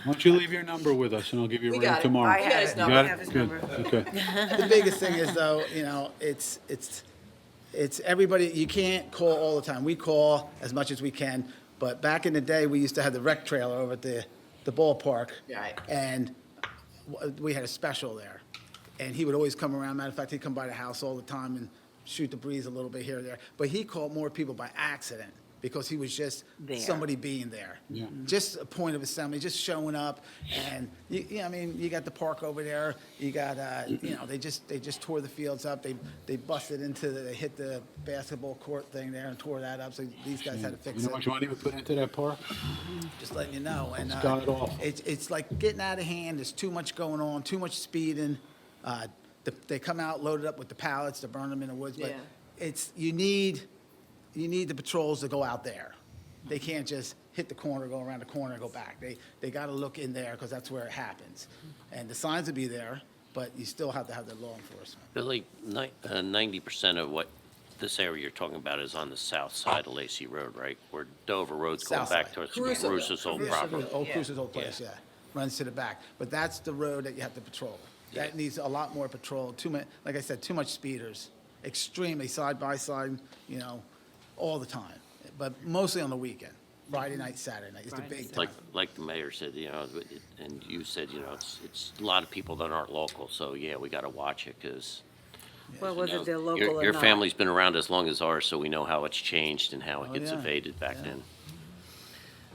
don't you leave your number with us and I'll give you a We ring got it. tomorrow. I got have his it. number. Got I have it? his Good. number. Okay. The biggest thing is though, it's everybody, you can't call all the time. We call as much as we can, but back in the day, we used to have the rec trailer over at the ballpark. Right. And we had a special there. And he would always come around. Matter of fact, he'd come by the house all the time and shoot the breeze a little bit here or there. But he caught more people by accident because he was just There. somebody being there. Yeah. Just a point of assembly, just showing up. And, you got the park over there. You got, they just tore the fields up. They busted they hit the basketball court thing there and tore that up. So these guys had to fix You know how it. much money we put into that park? Just letting you know. And It's god awful. it's like getting out of hand. There's too much going on, too much speeding. They come out loaded up with the pallets to burn them in the woods. But Yeah. you need the patrols to go out there. They can't just hit the corner, go around the corner, and go back. They got to look in there because that's where it happens. And the signs will be there, but you still have to have the law enforcement. Billy, 90% of what this area you're talking about is on the south side of Lacey Road, right? Where Dover Road's going South back side. towards Crusoe. Crusoe's old property. Old Cruiser's old place, yeah. Runs to the back. But that's the road that you have to patrol. That needs a lot more patrol. Like I said, too much speeders. Extremely side by side, all the time. But mostly on the weekend. Friday night, Saturday night is the big time. Like the mayor said, and you said, it's a lot of people that aren't local, so yeah, we gotta watch it, because Well, whether they're local or not. your family's been around as long as ours, so we know how it's changed and how it Oh, gets yeah. evaded back then.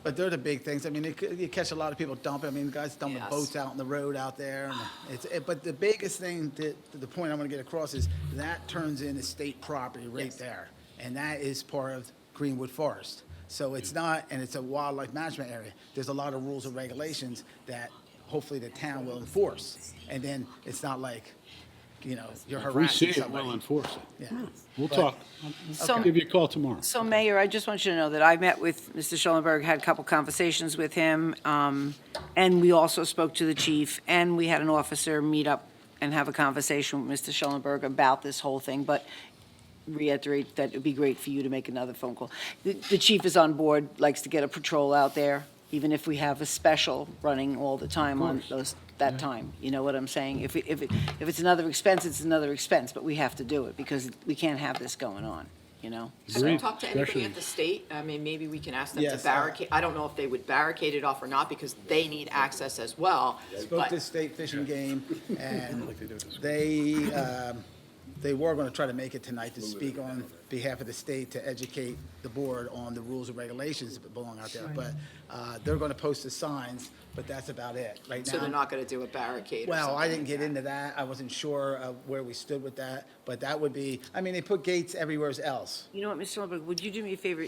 But they're the big things. I mean, you catch a lot of people dumping. I mean, the guys dumping Yes. boats out on the road out there. And but the biggest thing, the point I want to get across is that turns into state property right there. And that is part of Greenwood Forest. So it's not, and it's a wildlife management area. There's a lot of rules and regulations that hopefully the town will enforce. And then it's not like, you're If we see harassing it, somebody. we'll enforce it. Yeah. We'll But- talk. I'll give you a call tomorrow. So Mayor, I just want you to know that I met with Mr. Schellenberg, had a couple conversations with him, and we also spoke to the chief, and we had an officer meet up and have a conversation with Mr. Schellenberg about this whole thing, but reiterate that it'd be great for you to make another phone call. The chief is on board, likes to get a patrol out there, even if we have a special running all the time on that time. You know what I'm saying? If it's another expense, it's another expense, but we have to do it because we can't have this going on, you know? Have you Agreed, talked to anybody especially- at the state? I mean, maybe we can ask them to Yes, barricade, I don't know if they would barricade it off or not, because they need access as well. Spoke But to State Fish and Game, and they were going to try to make it tonight to speak on behalf of the state to educate the board on the rules and regulations that belong out there. But they're going to post the signs, but that's about it right now. So they're not going to do a barricade or Well, I something didn't like get that. into that. I wasn't sure where we stood with that, but that would be, I mean, they put gates everywhere else. You know what, Mr. Lundberg, would you do me a favor?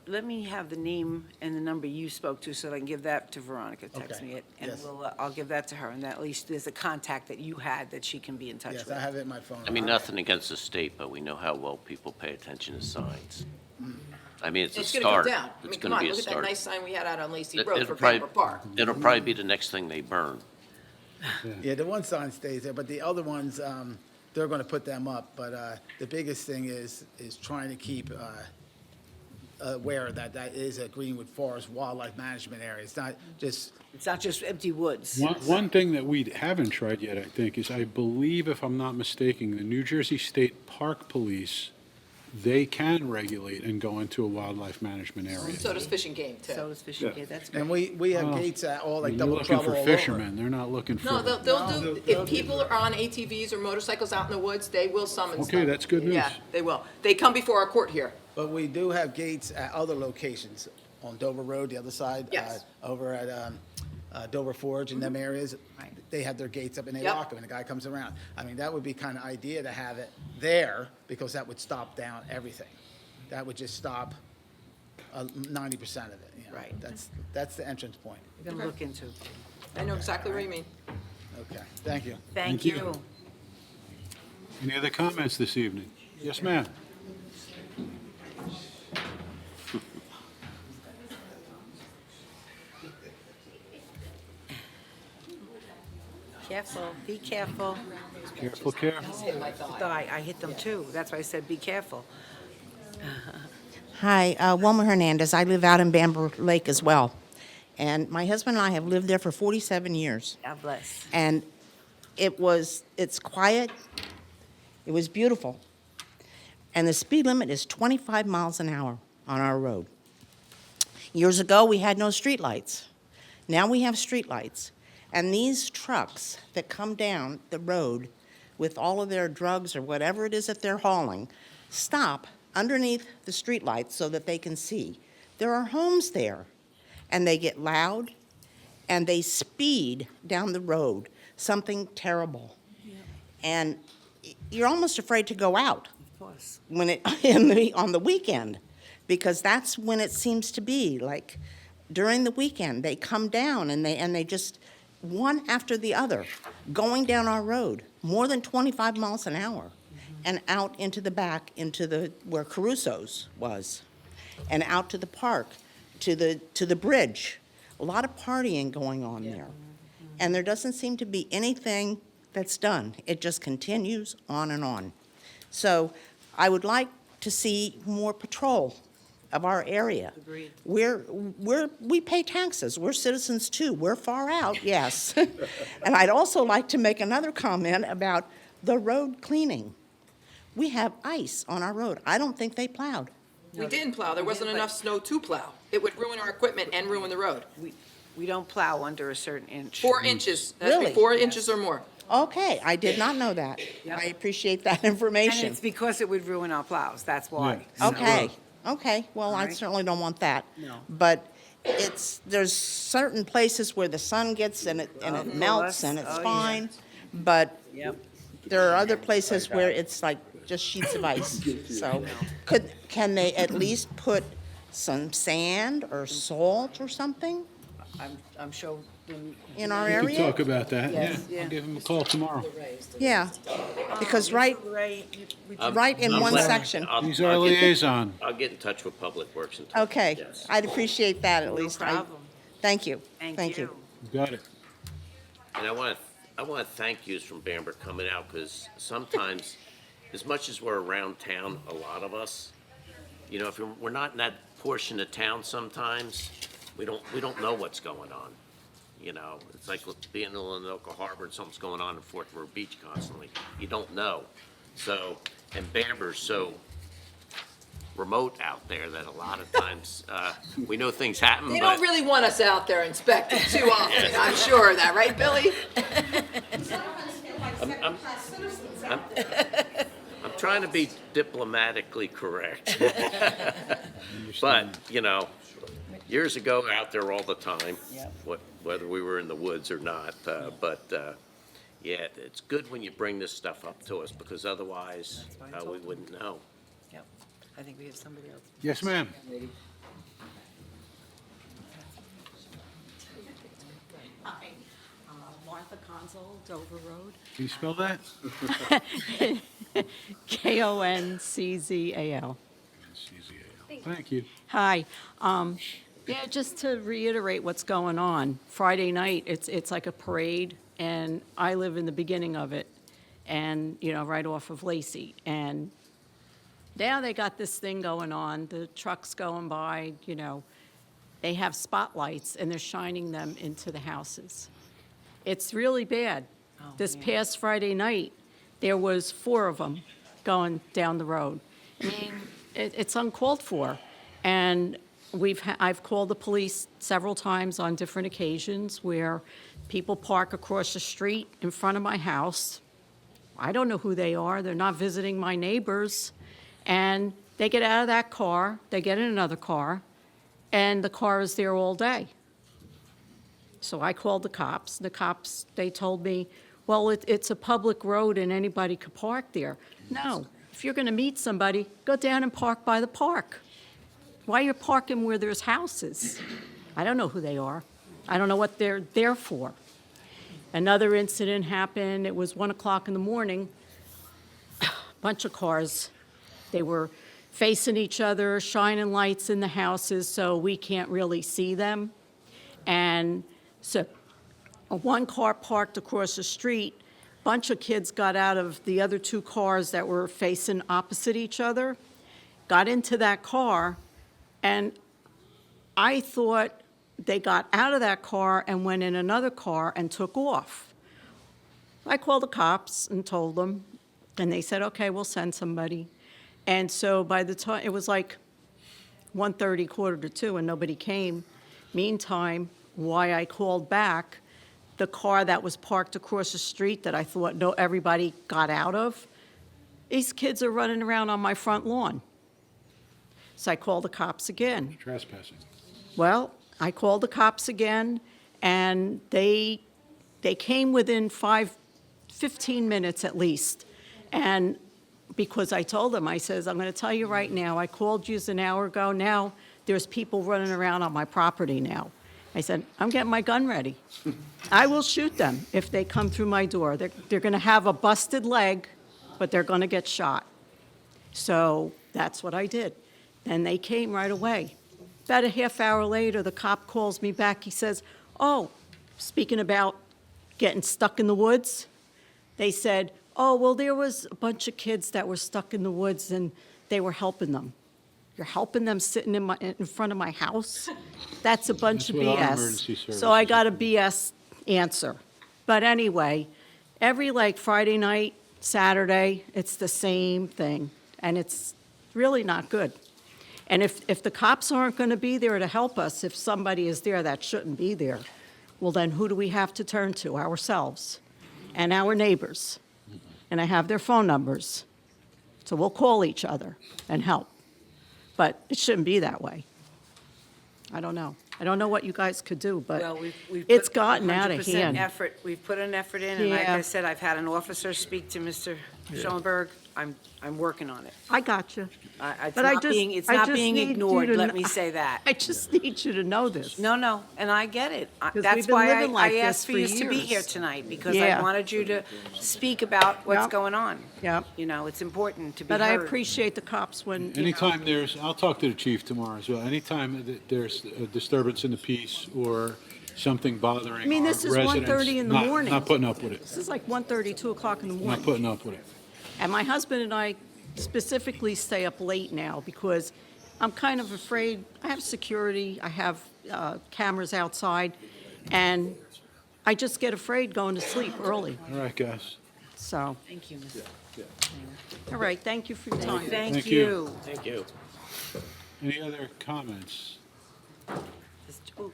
Let me have the name and the number you spoke to so that I can give that to Veronica, text Okay. me it. And Yes. I'll give that to her, and at least there's a contact that you had that she can be in touch Yes, with. I have it in my phone. I mean, nothing against the state, but we know how well people pay attention to signs. I mean, it's a It's going start. to go down. I It's mean, come gonna on, be a look at that start. nice sign we had out on Lacey It- Road it'll for probably- Pembroke Park. It'll probably be the next thing they burn. Yeah, the one sign stays there, but the other ones, they're going to put them up. But the biggest thing is trying to keep aware that that is a Greenwood Forest Wildlife Management Area. It's not just, It's not just empty woods. One thing that we haven't tried yet, I think, is I believe, if I'm not mistaken, the New Jersey State Park Police, they can regulate and go into a wildlife management area. So does Fish and Game, too. So is fishing, Yeah. yeah, that's good. and we have Oh. gates at all, like You're Double looking Trouble for all over. fishermen, they're not looking for. No, they'll do, if people are on ATVs or motorcycles out in the woods, they will summons them. Okay, that's good news. Yeah, they will. They come before our court here. But we do have gates at other locations, on Dover Road, the other side. Yes. Over at Dover Forge and them areas. Right. They have their gates up and they Yep. lock them, and the guy comes around. I mean, that would be kind of idea to have it there, because that would stop down everything. That would just stop 90% of it, you know. Right. That's the entrance point. We're going to look into. I know exactly what you mean. Okay, thank you. Thank you. you. Any other comments this evening? Yes, ma'am. Careful, be careful. Careful, careful. Thigh, I hit them too. That's why I said be careful. Hi, Wilma Hernandez. I live out in Bamber Lake as well. And my husband and I have lived there for 47 years. God bless. And it's quiet. It was beautiful. And the speed limit is 25 miles an hour on our road. Years ago, we had no streetlights. Now we have streetlights. And these trucks that come down the road with all of their drugs or whatever it is that they're hauling stop underneath the streetlights so that they can see. There are homes there, and they get loud, and they speed down the road, something terrible. And you're almost afraid to go out Of course. when on the weekend, because that's when it seems to be. Like during the weekend, they come down and they just one after the other, going down our road, more than 25 miles an hour, and out into the back, into where Caruso's was, and out to the park, to the bridge. A lot of partying going on there. And there doesn't seem to be anything that's done. It just continues on and on. So I would like to see more patrol of our area. Agreed. We pay taxes. We're citizens too. We're far out, yes. And I'd also like to make another comment about the road cleaning. We have ice on our road. I don't think they plowed. We didn't plow. There wasn't enough snow to plow. It would ruin our equipment and ruin the road. We don't plow under a certain inch. 4 inches. It has to be Really? 4 inches or more. Okay, I did not know that. Yep. I appreciate that And information. it's because it would ruin our plows, that's why. Yeah. Okay, okay, well, I Alright. certainly don't want that. No. But there's certain places where the sun gets and it Of melts course. and it's Oh, yeah. fine. But Yep. there are other places where it's like just sheets of ice. So can they at least put some sand or salt or something I'm sure. in our We can area? talk about that, yeah. Yes, yeah. I'll give him a call tomorrow. Yeah, because right in I'm one glad- section. He's our liaison. I'll get in touch with Public Works and talk. Okay, Yes. I'd appreciate that at least. problem. Thank you. Thank you. You got it. And I want to thank yous from Bamber coming out, because sometimes, as much as we're around town, a lot of us, you know, if we're not in that portion of town sometimes, we don't know what's going on. You know, it's like being in Illinois Harbor and something's going on in Fort Worth Beach constantly. You don't know. So, and Bamber's so remote out there that a lot of times, we know things happen, They but. don't really want us out there inspecting too often, I'm sure of that, right, Billy? I'm trying to be diplomatically correct. But, you know, years ago, out there all the time, whether we were in the woods or not. Yeah, it's good when you bring this stuff up to us, because otherwise, we wouldn't know. Yep. I think we have somebody else. Yes, ma'am. Hi, Martha Consul, Dover Road. Can you spell that? Konczal. Thank you. Hi. Yeah, just to reiterate what's going on. Friday night, it's like a parade, and I live in the beginning of it, and, you know, right off of Lacey. And now they got this thing going on, the trucks going by, you know, they have spotlights, and they're shining them into the houses. It's really bad. This past Friday night, there was 4 of them going down the road. I mean, it's uncalled for. And I've called the police several times on different occasions where people park across the street in front of my house. I don't know who they are. They're not visiting my neighbors. And they get out of that car, they get in another car, and the car is there all day. So I called the cops. The cops, they told me, well, it's a public road and anybody could park there. No, if you're going to meet somebody, go down and park by the park. Why you're parking where there's houses? I don't know who they are. I don't know what they're there for. Another incident happened. It was 1 o'clock in the morning. A bunch of cars. They were facing each other, shining lights in the houses so we can't really see them. And so one car parked across the street. Bunch of kids got out of the other 2 cars that were facing opposite each other, got into that car, and I thought they got out of that car and went in another car and took off. I called the cops and told them, and they said, okay, we'll send somebody. And so by the time, it was like 1:30, 1:45, and nobody came. Meantime, why I called back, the car that was parked across the street that I thought everybody got out of, these kids are running around on my front lawn. So I called the cops again. Trespassing. Well, I called the cops again, and they came within 15 minutes at least. And because I told them, I says, I'm going to tell you right now, I called you an hour ago. Now there's people running around on my property now. I said, I'm getting my gun ready. I will shoot them if they come through my door. They're going to have a busted leg, but they're going to get shot. So that's what I did. And they came right away. About a half hour later, the cop calls me back. He says, oh, speaking about getting stuck in the woods, they said, oh, well, there was a bunch of kids that were stuck in the woods, and they were helping them. You're helping them sitting in front of my house? That's a bunch of That's what our BS. emergency So I services got a BS answer. But anyway, every Friday night, Saturday, it's the same thing, and it's really not good. And if the cops aren't going to be there to help us, if somebody is there that shouldn't be there, well, then who do we have to turn to? Ourselves and our neighbors. And I have their phone numbers. So we'll call each other and help. But it shouldn't be that way. I don't know. I don't know what you guys could do, but Well, we've it's put gotten out of 100% hand. effort. We've put an effort in, and like Yeah. I said, I've had an officer speak to Mr. Schoenberg. I'm working on it. I got you. It's But I not just- being, it's I not just being need you ignored, to let kn- me say that. I just need you to know this. No, and I get it. 'Cause we've That's been why living like I this asked for for you to be years. here tonight, because Yeah. I wanted you to speak about what's Yep. going on. Yep. You know, it's important to be But heard. I appreciate the cops when, you know. Anytime I'll talk to the chief tomorrow as well. Anytime that there's a disturbance in the peace or something bothering I mean, our this is residents, 1:30 in the morning. Not putting up with it. This is like 1:30, 2 o'clock in the Not morning. putting up with it. And my husband and I specifically stay up late now because I'm kind of afraid. I have security, I have cameras outside, and I just get afraid going to sleep early, All right, guys. so. Thank you, Ms. All right, thank you for your time. Thank you. Thank you. Any other comments? Oh,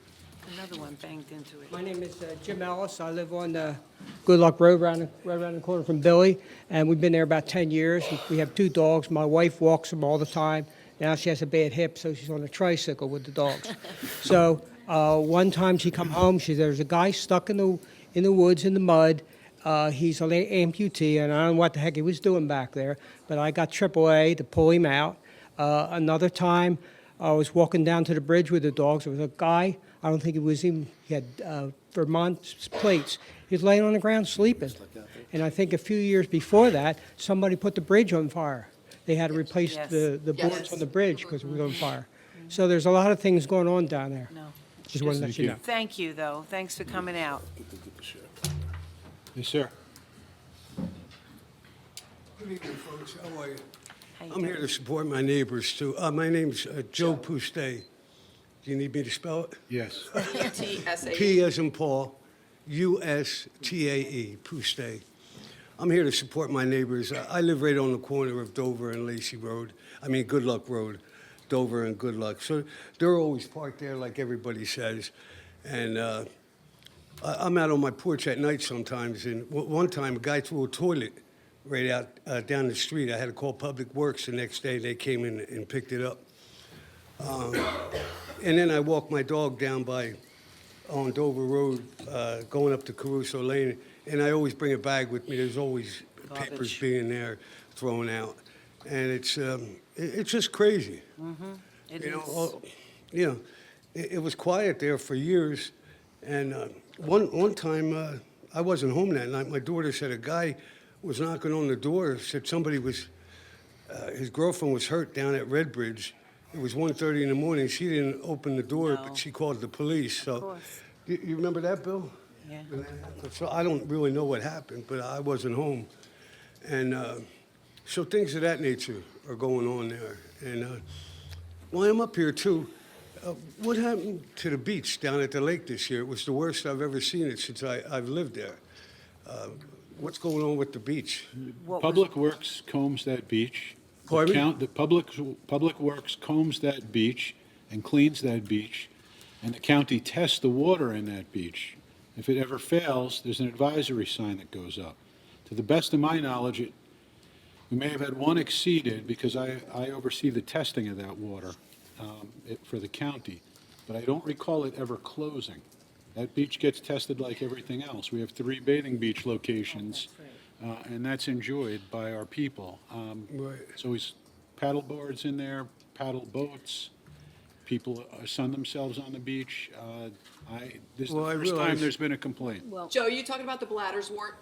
another one banged into it. My name is Jim Ellis. I live on Good Luck Road, right around the corner from Billy, and we've been there about 10 years. We have 2 dogs. My wife walks them all the time. Now she has a bad hip, so she's on a tricycle with the dogs. So one time she come home, there's a guy stuck in the woods in the mud. He's an amputee, and I don't know what the heck he was doing back there, but I got AAA to pull him out. Another time, I was walking down to the bridge with the dogs. There was a guy, I don't think it was him, he had Vermont plates. He was laying on the ground sleeping. And I think a few years before that, somebody put the bridge on fire. They had to replace Yes. the boards on the bridge because it was on fire. So there's a lot of things going on down there. No. Just wanted to let you know. Thank you, though. Thanks for coming out. Yes, sir. Good evening, folks. How are you? How you I'm here doing? to support my neighbors, too. My name's Joe Puste. Do you need me to spell it? Yes. PTSA. P as in Paul, U-S-T-A-E, Puste. I'm here to support my neighbors. I live right on the corner of Dover and Lacey Road. Good Luck Road, Dover and Good Luck. So they're always parked there like everybody says. And I'm out on my porch at night sometimes, and one time a guy threw a toilet right out down the street. I had to call Public Works the next day. They came in and picked it up. And then I walked my dog down on Dover Road, going up to Caruso Lane, and I always bring a bag with me. There's always papers Garbage. being there, thrown out, and it's just crazy. It You know, is. it was quiet there for years, and one time I wasn't home that night. My daughter said a guy was knocking on the door. Said somebody was his girlfriend was hurt down at Redbridge. It was 1:30 in the morning. She didn't open the door, No. but she called the police. So, course. you remember that, Bill? Yeah. So I don't really know what happened, but I wasn't home, and so things of that nature are going on there. And while I'm up here too, what happened to the beach down at the lake this year? It was the worst I've ever seen it since I've lived there. What's going on with the beach? What was- Public Works combs that beach. Pardon me? The Public Works combs that beach and cleans that beach, and the county tests the water in that beach. If it ever fails, there's an advisory sign that goes up. To the best of my knowledge, we may have had one exceeded because I oversee the testing of that water for the county, but I don't recall it ever closing. That beach gets tested like everything else. We have 3 bathing beach locations, and that's enjoyed by our people. Right. So it's paddle boards in there, paddle boats. People sun themselves on the beach. This is Well, I the first time realize- there's been a complaint. Joe, you talking about the bladderswort?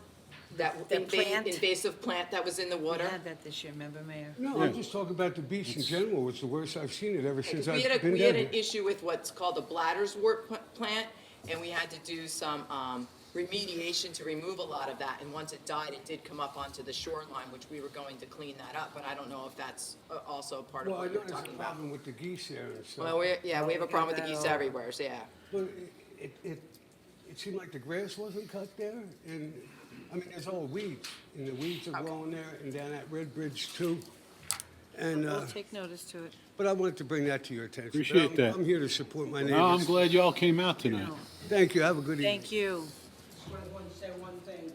That The plant? invasive plant that was in the We water? had that this year, remember, Mayor? No, I'm just talking about the beach in general. It's the worst I've seen it ever since We I've had been we had down an here. issue with what's called a bladderswort plant, and we had to do some remediation to remove a lot of that. And once it died, it did come up onto the shoreline, which we were going to clean that up. But I don't know if that's also part of Well, I what know you're there's a talking about. problem with the geese there and stuff. Well, we have a problem with the that geese all- everywhere, so yeah. But it seemed like the grass wasn't cut there, and, there's all weeds, and the weeds are growing there, and down at Red Bridge too. And, We'll take notice to it. but I wanted to bring that to your attention. But Appreciate I'm- that. I'm here to support my Well, I'm neighbors. glad you all came out tonight. Thank you, have a good evening. Thank you. I wanted to say one thing.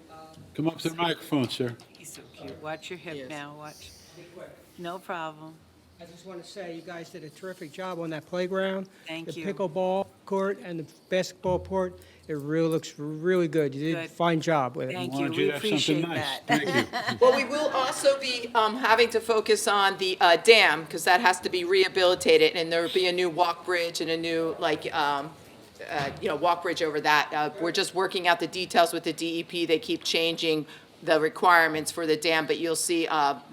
Come up to the microphone, sir. He's so cute. Watch your hip Yes. now, watch. Be quick. No problem. I just want to say you guys did a terrific job on that playground. Thank you. The pickleball court and the basketball court, it really looks really good. You did a Good. fine job with it. Thank you, Wanted we you to have something appreciate nice. that. Thank you. Well, we will also be having to focus on the dam, because that has to be rehabilitated, and there'll be a new walk bridge and a new, walk bridge over that. We're just working out the details with the DEP. They keep changing the requirements for the dam, but you'll see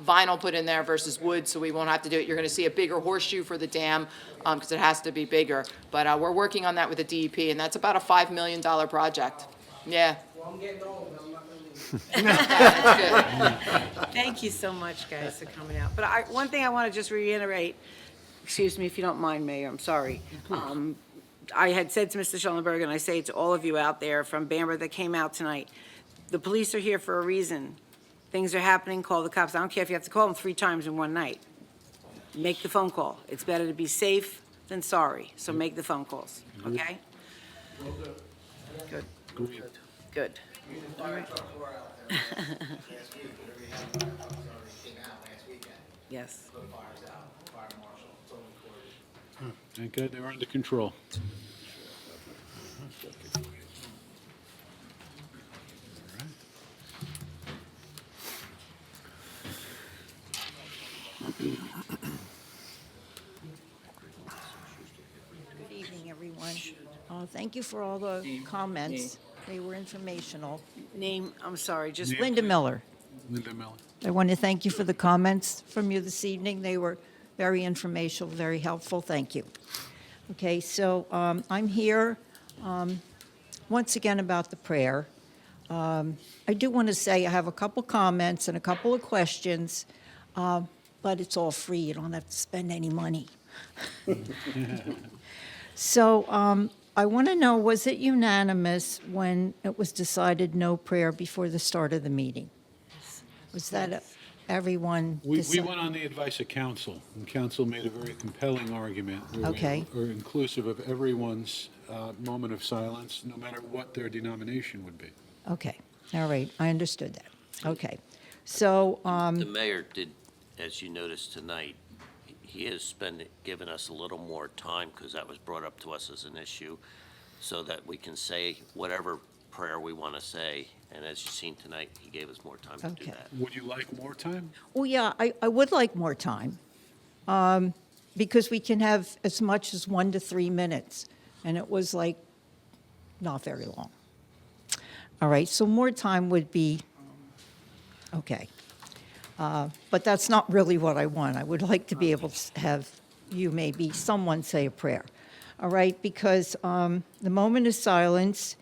vinyl put in there versus wood, so we won't have to do it. You're going to see a bigger horseshoe for the dam, because it has to be bigger. But we're working on that with the DEP, and that's about a $5 million project. Yeah. Well, I'm getting old, I'm not really. That's good. Thank you so much, guys, for coming out. But one thing I want to just reiterate, Excuse me if you don't mind, Mayor, I'm sorry. I had said to Mr. Schellenberg, and I say it to all of you out there from Bamber that came out tonight, the police are here for a reason. Things are happening, call the cops. I don't care if you have to call them 3 times in one night. Make the phone call. It's better to be safe than sorry, so make the phone calls, okay? Good. Good. All right. Yes. Thank God they're under control. Good evening, everyone. Thank you for all the comments. They were informational. Name, I'm sorry, just Name, Linda please. Miller. Linda Miller. I want to thank you for the comments from you this evening. They were very informational, very helpful. Thank you. Okay, so I'm here once again about the prayer. I do want to say I have a couple comments and a couple of questions, but it's all free. You don't have to spend any money. So I want to know, was it unanimous when it was decided no prayer before the start of the meeting? Was that everyone? We went on the advice of council, and council made a very compelling argument. Where Okay. we were inclusive of everyone's moment of silence, no matter what their denomination would be. Okay, all right, I understood that. Okay, so, The mayor did, as you noticed tonight, he has given us a little more time, because that was brought up to us as an issue, so that we can say whatever prayer we want to say. And as you've seen tonight, he gave us more time to do Okay. that. Would you like more time? oh, yeah, I would like more time, because we can have as much as 1 to 3 minutes, and it was like, not very long. All right, so more time would be, okay. But that's not really what I want. I would like to be able to have you, maybe someone say a prayer. All right, because the moment of silence,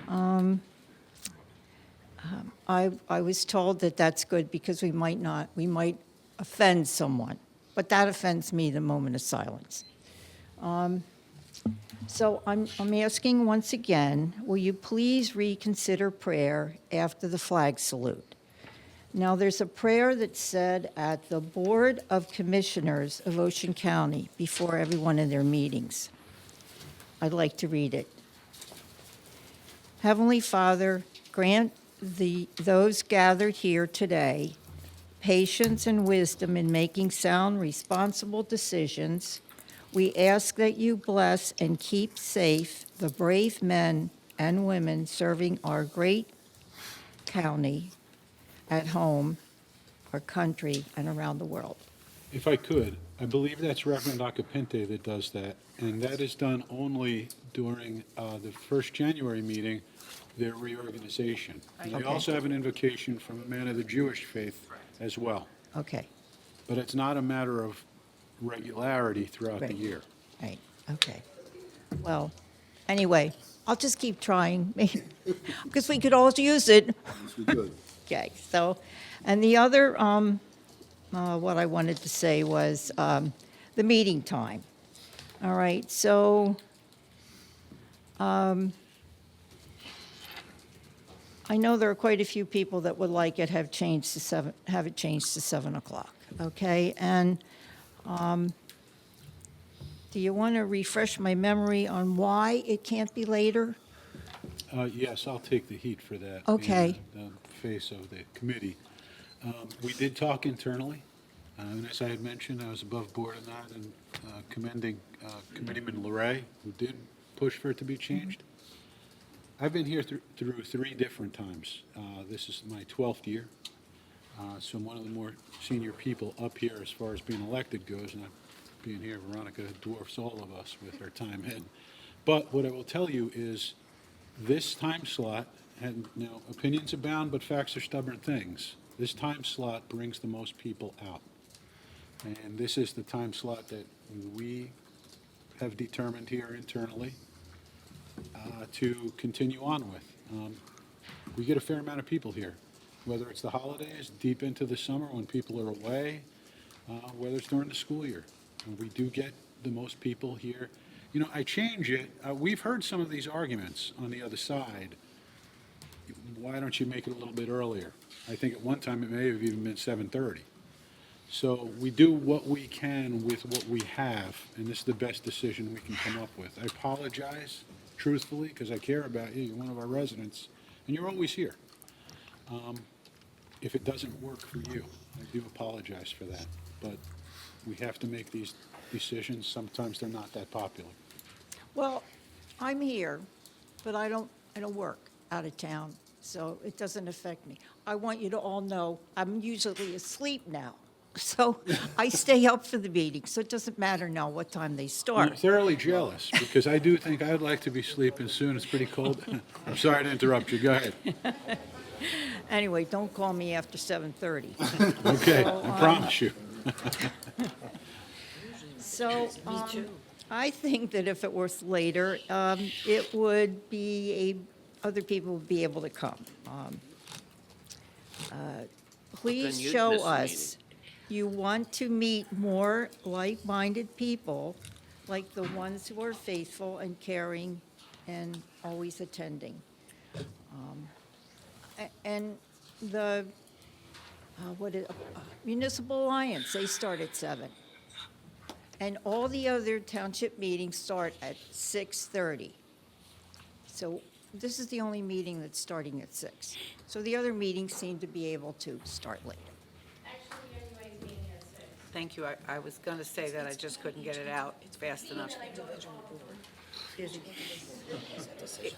I was told that that's good because we might offend someone, but that offends me, the moment of silence. So I'm asking once again, will you please reconsider prayer after the flag salute? Now, there's a prayer that's said at the Board of Commissioners of Ocean County before everyone in their meetings. I'd like to read it. Heavenly Father, grant those gathered here today patience and wisdom in making sound, responsible decisions. We ask that you bless and keep safe the brave men and women serving our great county at home, our country, and around the world. If I could, I believe that's Reverend Acapente that does that, and that is done only during the first January meeting, their reorganization. And they Okay. also have an invocation from a man of the Jewish faith as well. Okay, But it's not a matter of regularity throughout the Right. year. right, okay. Well, anyway, I'll just keep trying, because we could all use it. Okay, so, and the other, what I wanted to say was the meeting time. All right, so I know there are quite a few people that would like it have it changed to 7 o'clock, okay? And do you want to refresh my memory on why it can't be later? Yes, I'll take the heat for that. Okay. being the face of the committee. We did talk internally, and as I had mentioned, I was above board on that, and commending Committeeman Larray, who did push for it to be changed. I've been here through 3 different times. This is my 12th year, so I'm one of the more senior people up here as far as being elected goes, and being here, Veronica dwarfs all of us with her time in. But what I will tell you is, this time slot, and now opinions abound, but facts are stubborn things. This time slot brings the most people out. And this is the time slot that we have determined here internally to continue on with. We get a fair amount of people here, whether it's the holidays, deep into the summer when people are away, whether it's during the school year. and we do get the most people here. You know, I change it, we've heard some of these arguments on the other side. Why don't you make it a little bit earlier? I think at one time it may have even been 7:30. So we do what we can with what we have, and this is the best decision we can come up with. I apologize, truthfully, because I care about you. You're one of our residents, and you're always here. If it doesn't work for you, I do apologize for that. But we have to make these decisions. Sometimes they're not that popular. Well, I'm here, but I don't work out of town, so it doesn't affect me. I want you to all know I'm usually asleep now, so I stay up for the meeting, so it doesn't matter now what time they I'm start. thoroughly jealous, because I do think I'd like to be sleeping soon. It's pretty cold. I'm sorry to interrupt you. Go ahead. Anyway, don't call me after 7:30. Okay, So, I promise you. So, I think that if it was later, it would be other people would be able to come. Please you'd show miss the us you want to meet more like-minded people, like the ones who are faithful and caring and always attending. And the Municipal Alliance, they start at 7. And all the other township meetings start at 6:30. So this is the only meeting that's starting at 6. So the other meetings seem to be able to start later. Thank you. I was going to say that, I just couldn't get it out fast enough.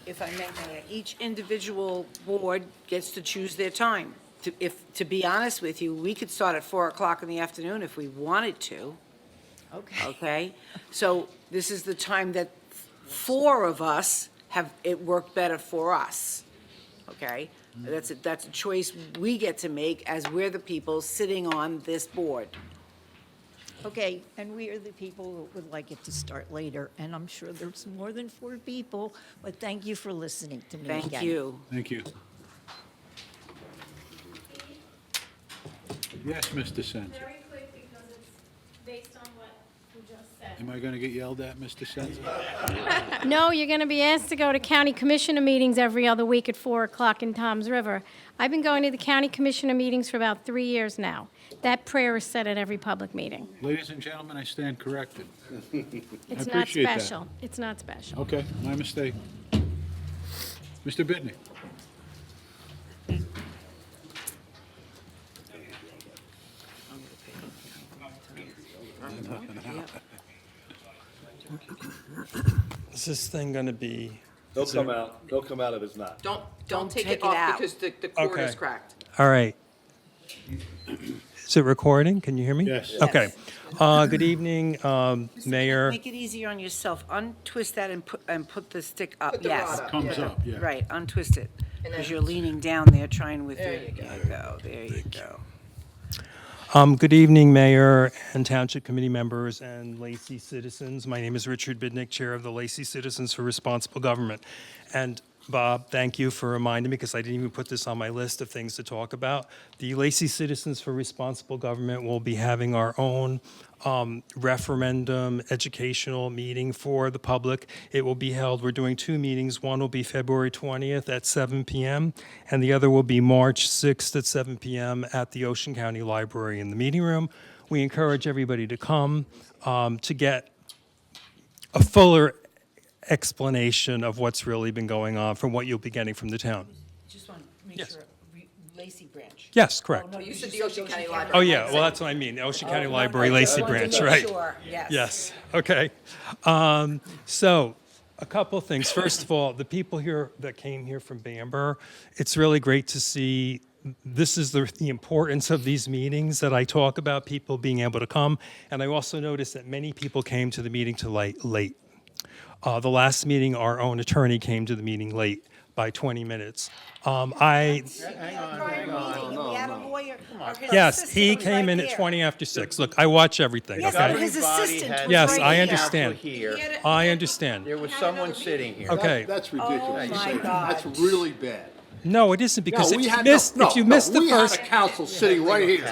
If I may, each individual board gets to choose their time. To be honest with you, we could start at 4 o'clock in the afternoon if we wanted to, Okay. okay? So this is the time that 4 of us have, it worked better for us, okay? That's a choice we get to make as we're the people sitting on this board. Okay, and we are the people who would like it to start later, and I'm sure there's more than 4 people, but thank you for listening to me again. Thank you. Thank you. Yes, Mr. Senza. Very quick, because it's based on what you just said. Am I going to get yelled at, Mr. Senza? No, you're going to be asked to go to county commissioner meetings every other week at 4 o'clock in Toms River. I've been going to the county commissioner meetings for about 3 years now. That prayer is said at every public meeting. Ladies and gentlemen, I stand corrected. It's not appreciate that. special. It's not special. Okay, my mistake. Mr. Bitney? Is this thing going to be? They'll come out, they'll come out if it's not. Don't take it it off out. because the cord Okay. is cracked. All right. Is it recording? Can you hear me? Yes. Okay. Good evening, Mayor. Make it easier on yourself. Untwist that and put the stick up. Put the Yes. rod up. Comes up, yeah. Right, untwist it, And because then- you're leaning down there trying with There your. you go. There you go, there you go. Good evening, Mayor and Township Committee members and Lacey citizens. My name is Richard Bidnick, Chair of the Lacey Citizens for Responsible Government. And Bob, thank you for reminding me, because I didn't even put this on my list of things to talk about. The Lacey Citizens for Responsible Government will be having our own referendum educational meeting for the public. It will be held, we're doing 2 meetings. One will be February 20th at 7 p.m., and the other will be March 6th at 7 p.m. at the Ocean County Library in the meeting room. We encourage everybody to come to get a fuller explanation of what's really been going on from what you'll be getting from the town. Just want to make Yes. sure, Lacey Branch. Yes, correct. You said the Ocean County Library. Oh, yeah, well, that's what I mean, the Ocean County Library, Lacey Branch, right? Yes. Yes, okay. So, a couple things. First of all, the people here that came here from Bamber, it's really great to see. This is the importance of these meetings that I talk about, people being able to come. And I also noticed that many people came to the meeting late. The last meeting, our own attorney came to the meeting late by 20 minutes. Hang on. We had a lawyer. Yes, he came in at 20 after 6. Look, I watch everything, Yes, okay? but his assistant was Yes, right I here. understand. Here, I understand. there was someone sitting here. Okay. That's ridiculous. Oh, my God. That's really bad. No, it isn't, because No, if we you had missed, no, if you no, missed the we had first, a council sitting right here.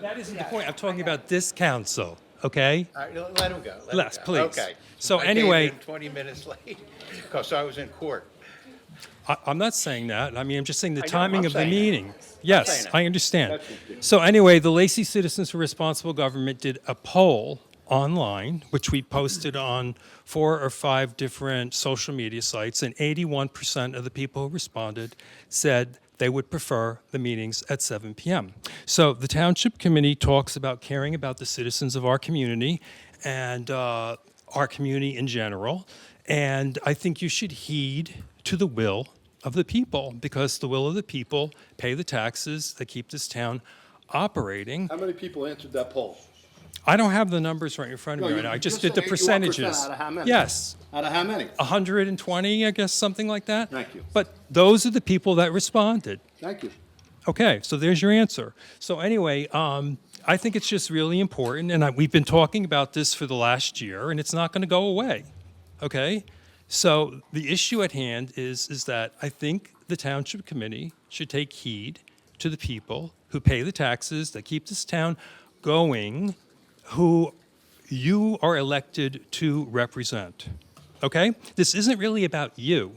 that isn't the point. I'm talking about this council, okay? All right, let him go. Let him Les, go. please. Okay. So I came anyway- in 20 minutes late because I was in court. I'm not saying that. I mean, I'm just saying the I know, timing I'm of the saying that. meeting. saying Yes, that. I understand. That's ridiculous. So anyway, the Lacey Citizens for Responsible Government did a poll online, which we posted on 4 or 5 different social media sites, and 81% of the people who responded said they would prefer the meetings at 7 p.m. So the Township Committee talks about caring about the citizens of our community and our community in general, and I think you should heed to the will of the people, because the will of the people pay the taxes that keep this town operating. How many people answered that poll? I don't have the numbers right in front of No, me you- right now. I you just just did the said 81% percentages. out of how many? Yes, Out of how many? 120, I guess, something like that. Thank you. But those are the people that responded. Thank you. Okay, so there's your answer. So anyway, I think it's just really important, and we've been talking about this for the last year, and it's not going to go away. Okay? So the issue at hand is that I think the Township Committee should take heed to the people who pay the taxes, that keep this town going, who you are elected to represent. Okay? This isn't really about you.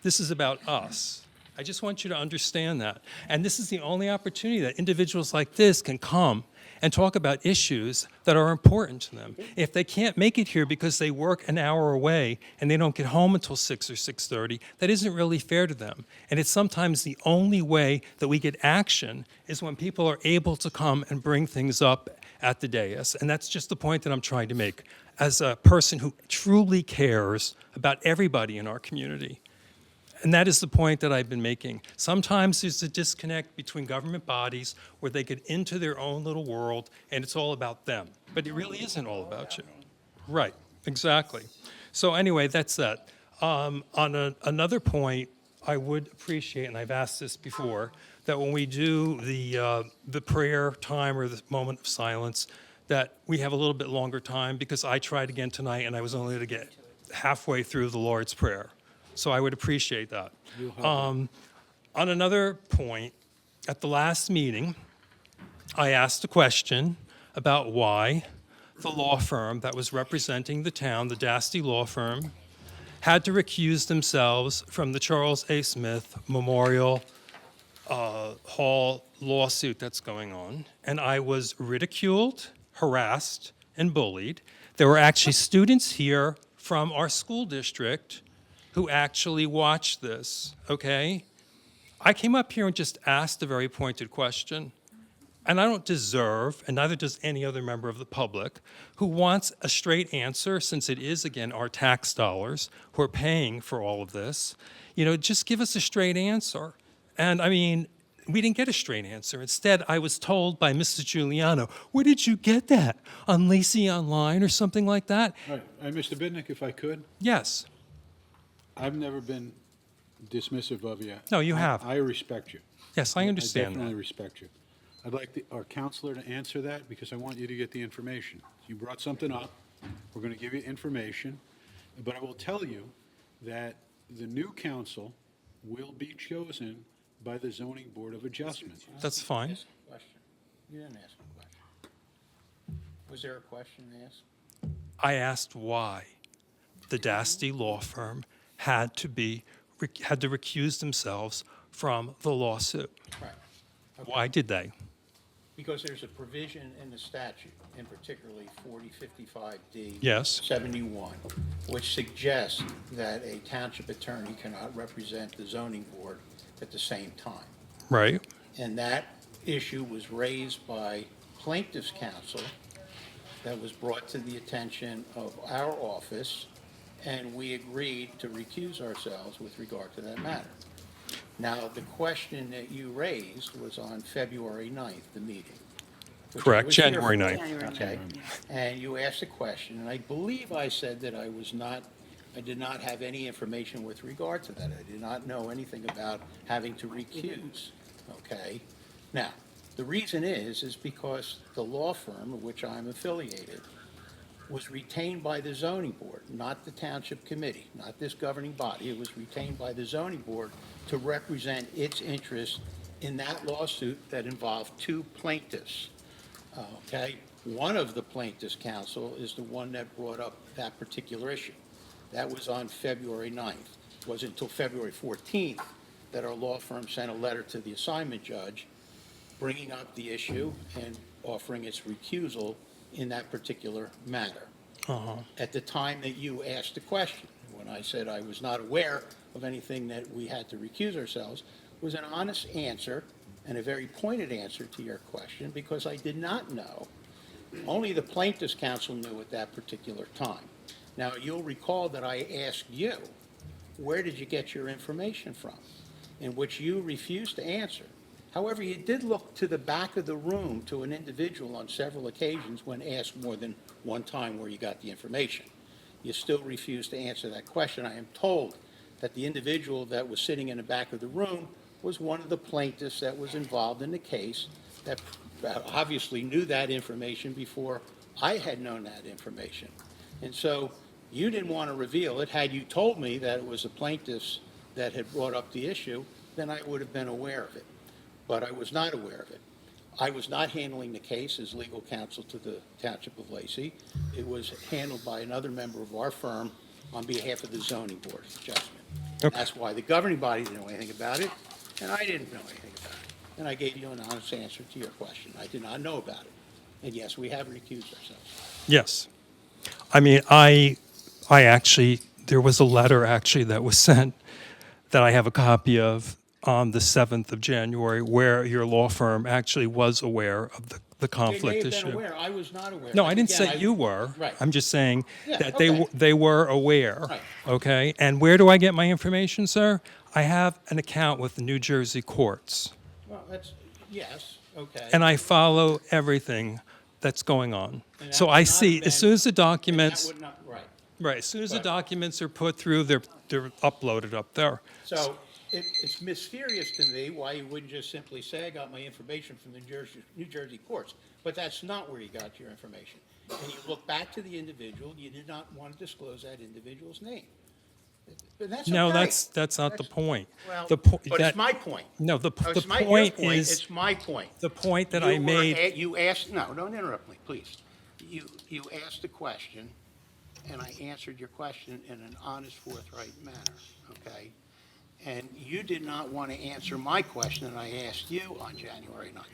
This is about us. I just want you to understand that. And this is the only opportunity that individuals like this can come and talk about issues that are important to them. If they can't make it here because they work an hour away and they don't get home until 6 or 6:30, that isn't really fair to them. And it's sometimes the only way that we get action is when people are able to come and bring things up at the dais. And that's just the point that I'm trying to make as a person who truly cares about everybody in our community. And that is the point that I've been making. Sometimes there's a disconnect between government bodies where they get into their own little world and it's all about them. But it really isn't all about you. Right, exactly. So anyway, that's that. Another point, I would appreciate, and I've asked this before, that when we do the prayer time or the moment of silence, that we have a little bit longer time, because I tried again tonight and I was only able to get halfway through the Lord's Prayer. So I would appreciate that. On another point, at the last meeting, I asked a question about why the law firm that was representing the town, the Dasty Law Firm, had to recuse themselves from the Charles A. Smith Memorial Hall lawsuit that's going on. And I was ridiculed, harassed, and bullied. There were actually students here from our school district who actually watched this, okay? I came up here and just asked a very pointed question, and I don't deserve, and neither does any other member of the public, who wants a straight answer, since it is, again, our tax dollars who are paying for all of this. You know, just give us a straight answer. And I mean, we didn't get a straight answer. Instead, I was told by Mrs. Giuliano, where did you get that? On Lacey Online or something like that? All right, Mr. Bidnick, if I could, Yes. I've never been dismissive of you. No, you have. I respect you. Yes, I understand I definitely that. respect you. I'd like our counselor to answer that, because I want you to get the information. You brought something up. We're going to give you information. But I will tell you that the new council will be chosen by the Zoning Board of Adjustment. That's fine. Question. You didn't ask a question. Was there a question asked? I asked why the Dasty Law Firm had to recuse themselves from the lawsuit. Right. Okay. Why did they? Because there's a provision in the statute, in particularly 4055D. Yes. 71, which suggests that a township attorney cannot represent the zoning board at the same time. Right? And that issue was raised by plaintiff's counsel, that was brought to the attention of our office, and we agreed to recuse ourselves with regard to that matter. Now, the question that you raised was on February 9th, the meeting. which I Correct, was here January for. 9th. Okay, and you asked a question, and I believe I said that I did not have any information with regard to that. I did not know anything about having to recuse, okay? Now, the reason is because the law firm of which I'm affiliated was retained by the zoning board, not the township committee, not this governing body. It was retained by the zoning board to represent its interests in that lawsuit that involved 2 plaintiffs, okay? One of the plaintiffs' counsel is the one that brought up that particular issue. That was on February 9th. It wasn't until February 14th that our law firm sent a letter to the assignment judge bringing up the issue and offering its recusal in that particular matter. At the time that you asked the question, when I said I was not aware of anything that we had to recuse ourselves, was an honest answer and a very pointed answer to your question, because I did not know. Only the plaintiff's counsel knew at that particular time. Now, you'll recall that I asked you, where did you get your information from? In which you refused to answer. However, you did look to the back of the room to an individual on several occasions when asked more than one time where you got the information. You still refused to answer that question. I am told that the individual that was sitting in the back of the room was one of the plaintiffs that was involved in the case that obviously knew that information before I had known that information. And so you didn't want to reveal it. Had you told me that it was the plaintiffs that had brought up the issue, then I would have been aware of it. But I was not aware of it. I was not handling the case as legal counsel to the Township of Lacey. It was handled by another member of our firm on behalf of the Zoning Board of Adjustment. Okay. That's why the governing body didn't know anything about it, and I didn't know anything about it. And I gave you an honest answer to your question. I did not know about it. And yes, we have recused ourselves. Yes. I mean, I actually, there was a letter actually that was sent that I have a copy of on the 7th of January, where your law firm actually was aware of the conflict They may have been issue. aware. I was not aware. No, I didn't Again, say you were. Right. I'm just saying Yeah, that okay. they were aware. Right. Okay? And where do I get my information, sir? I have an account with the New Jersey courts, Well, that's, yes, okay. and I follow everything that's going on. And So that I would not see, have as soon as the And that documents, would not, right. right, as soon as the But- documents are put through, they're uploaded up there. So it's mysterious to me why you wouldn't just simply say, I got my information from the New Jersey courts. But that's not where you got your information. And you look back to the individual, you did not want to disclose that individual's name. But that's No, okay. that's not the point. Well, The but that- it's my point. No, the Oh, it's your point is, It's my point. the point that You I were made, You asked, no, don't interrupt me, please. You asked a question, and I answered your question in an honest, forthright manner, okay? And you did not want to answer my question that I asked you on January 9th.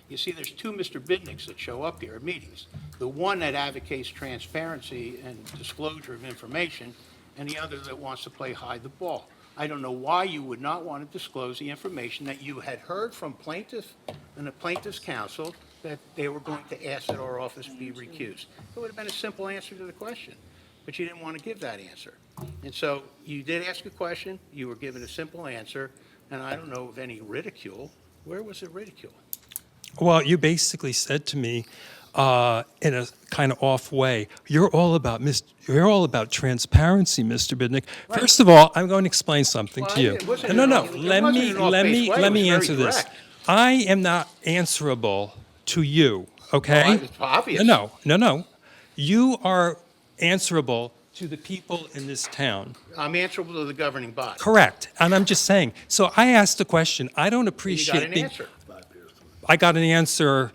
You see, there's two Mr. Bidnicks that show up here at meetings. The one that advocates transparency and disclosure of information, and the other that wants to play hide the ball. I don't know why you would not want to disclose the information that you had heard from plaintiff and the plaintiff's counsel that they were going to ask that our office be recused. It would have been a simple answer to the question, but you didn't want to give that answer. And so you did ask a question, you were given a simple answer, and I don't know of any ridicule. Where was the ridicule? well, you basically said to me, in a kind of off way, you're all about transparency, Mr. Bidnick. First of all, I'm going to explain something Well, to you. it wasn't No, in no, an off- it let wasn't me, in an let off-base me, way. let It me was very answer this. direct. I am not answerable to you, okay? Well, it's obvious. No. You are answerable to the people in this town. I'm answerable to the governing body. Correct. And I'm just saying, so I asked the question, I don't You appreciate got an being- answer. I got an answer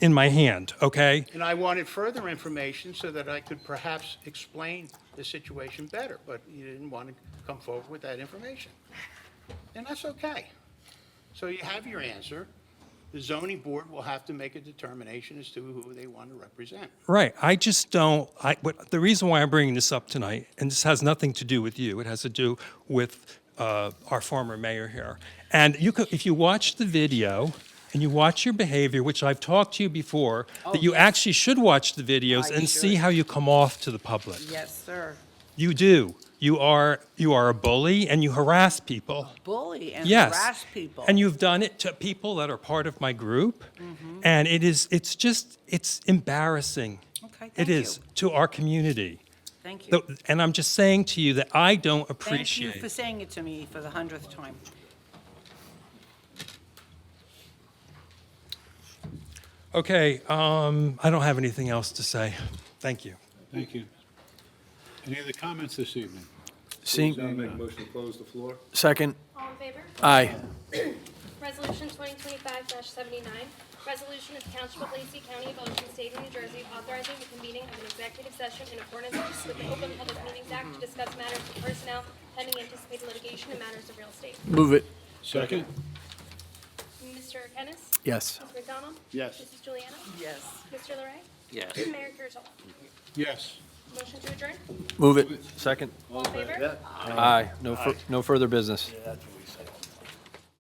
in my hand, okay? And I wanted further information so that I could perhaps explain the situation better, but you didn't want to come forward with that information. And that's okay. So you have your answer. The zoning board will have to make a determination as to who they want to represent. Right. I just don't, the reason why I'm bringing this up tonight, and this has nothing to do with you, it has to do with our former mayor here. And if you watch the video and you watch your behavior, which I've talked to you before, that you actually should watch the videos and see how you come off to the public. Yes, sir. You do. You are a bully and you harass people. Bully and Yes. harass people. And you've done it to people that are part of my group. Mm-hmm. And it's embarrassing. Okay, It thank is you. to our community. Thank you. And I'm just saying to you that I don't Thank you appreciate. for saying it to me for the 100th time. Okay, I don't have anything else to say. Thank you. Thank you. Any other comments this evening? Seeing, Make a motion to close the floor. second, All in favor? aye. Resolution 2025-79, resolution of the Township of Lacey, County of Ocean, State of New Jersey, authorizing the convening of an executive session in accordance with the Open Public Meetings Act to discuss matters of personnel pending anticipated litigation and matters of real estate. Move it. Second? Mr. Kennis? Yes. Mr. McDonald? Yes. Mrs. Juliana? Yes. Mr. Larray? Yes. Mayor Kurtolo? Yes. Motion to adjourn? Move it. Second. All in favor? Aye. No further business. Yeah, that's what we said.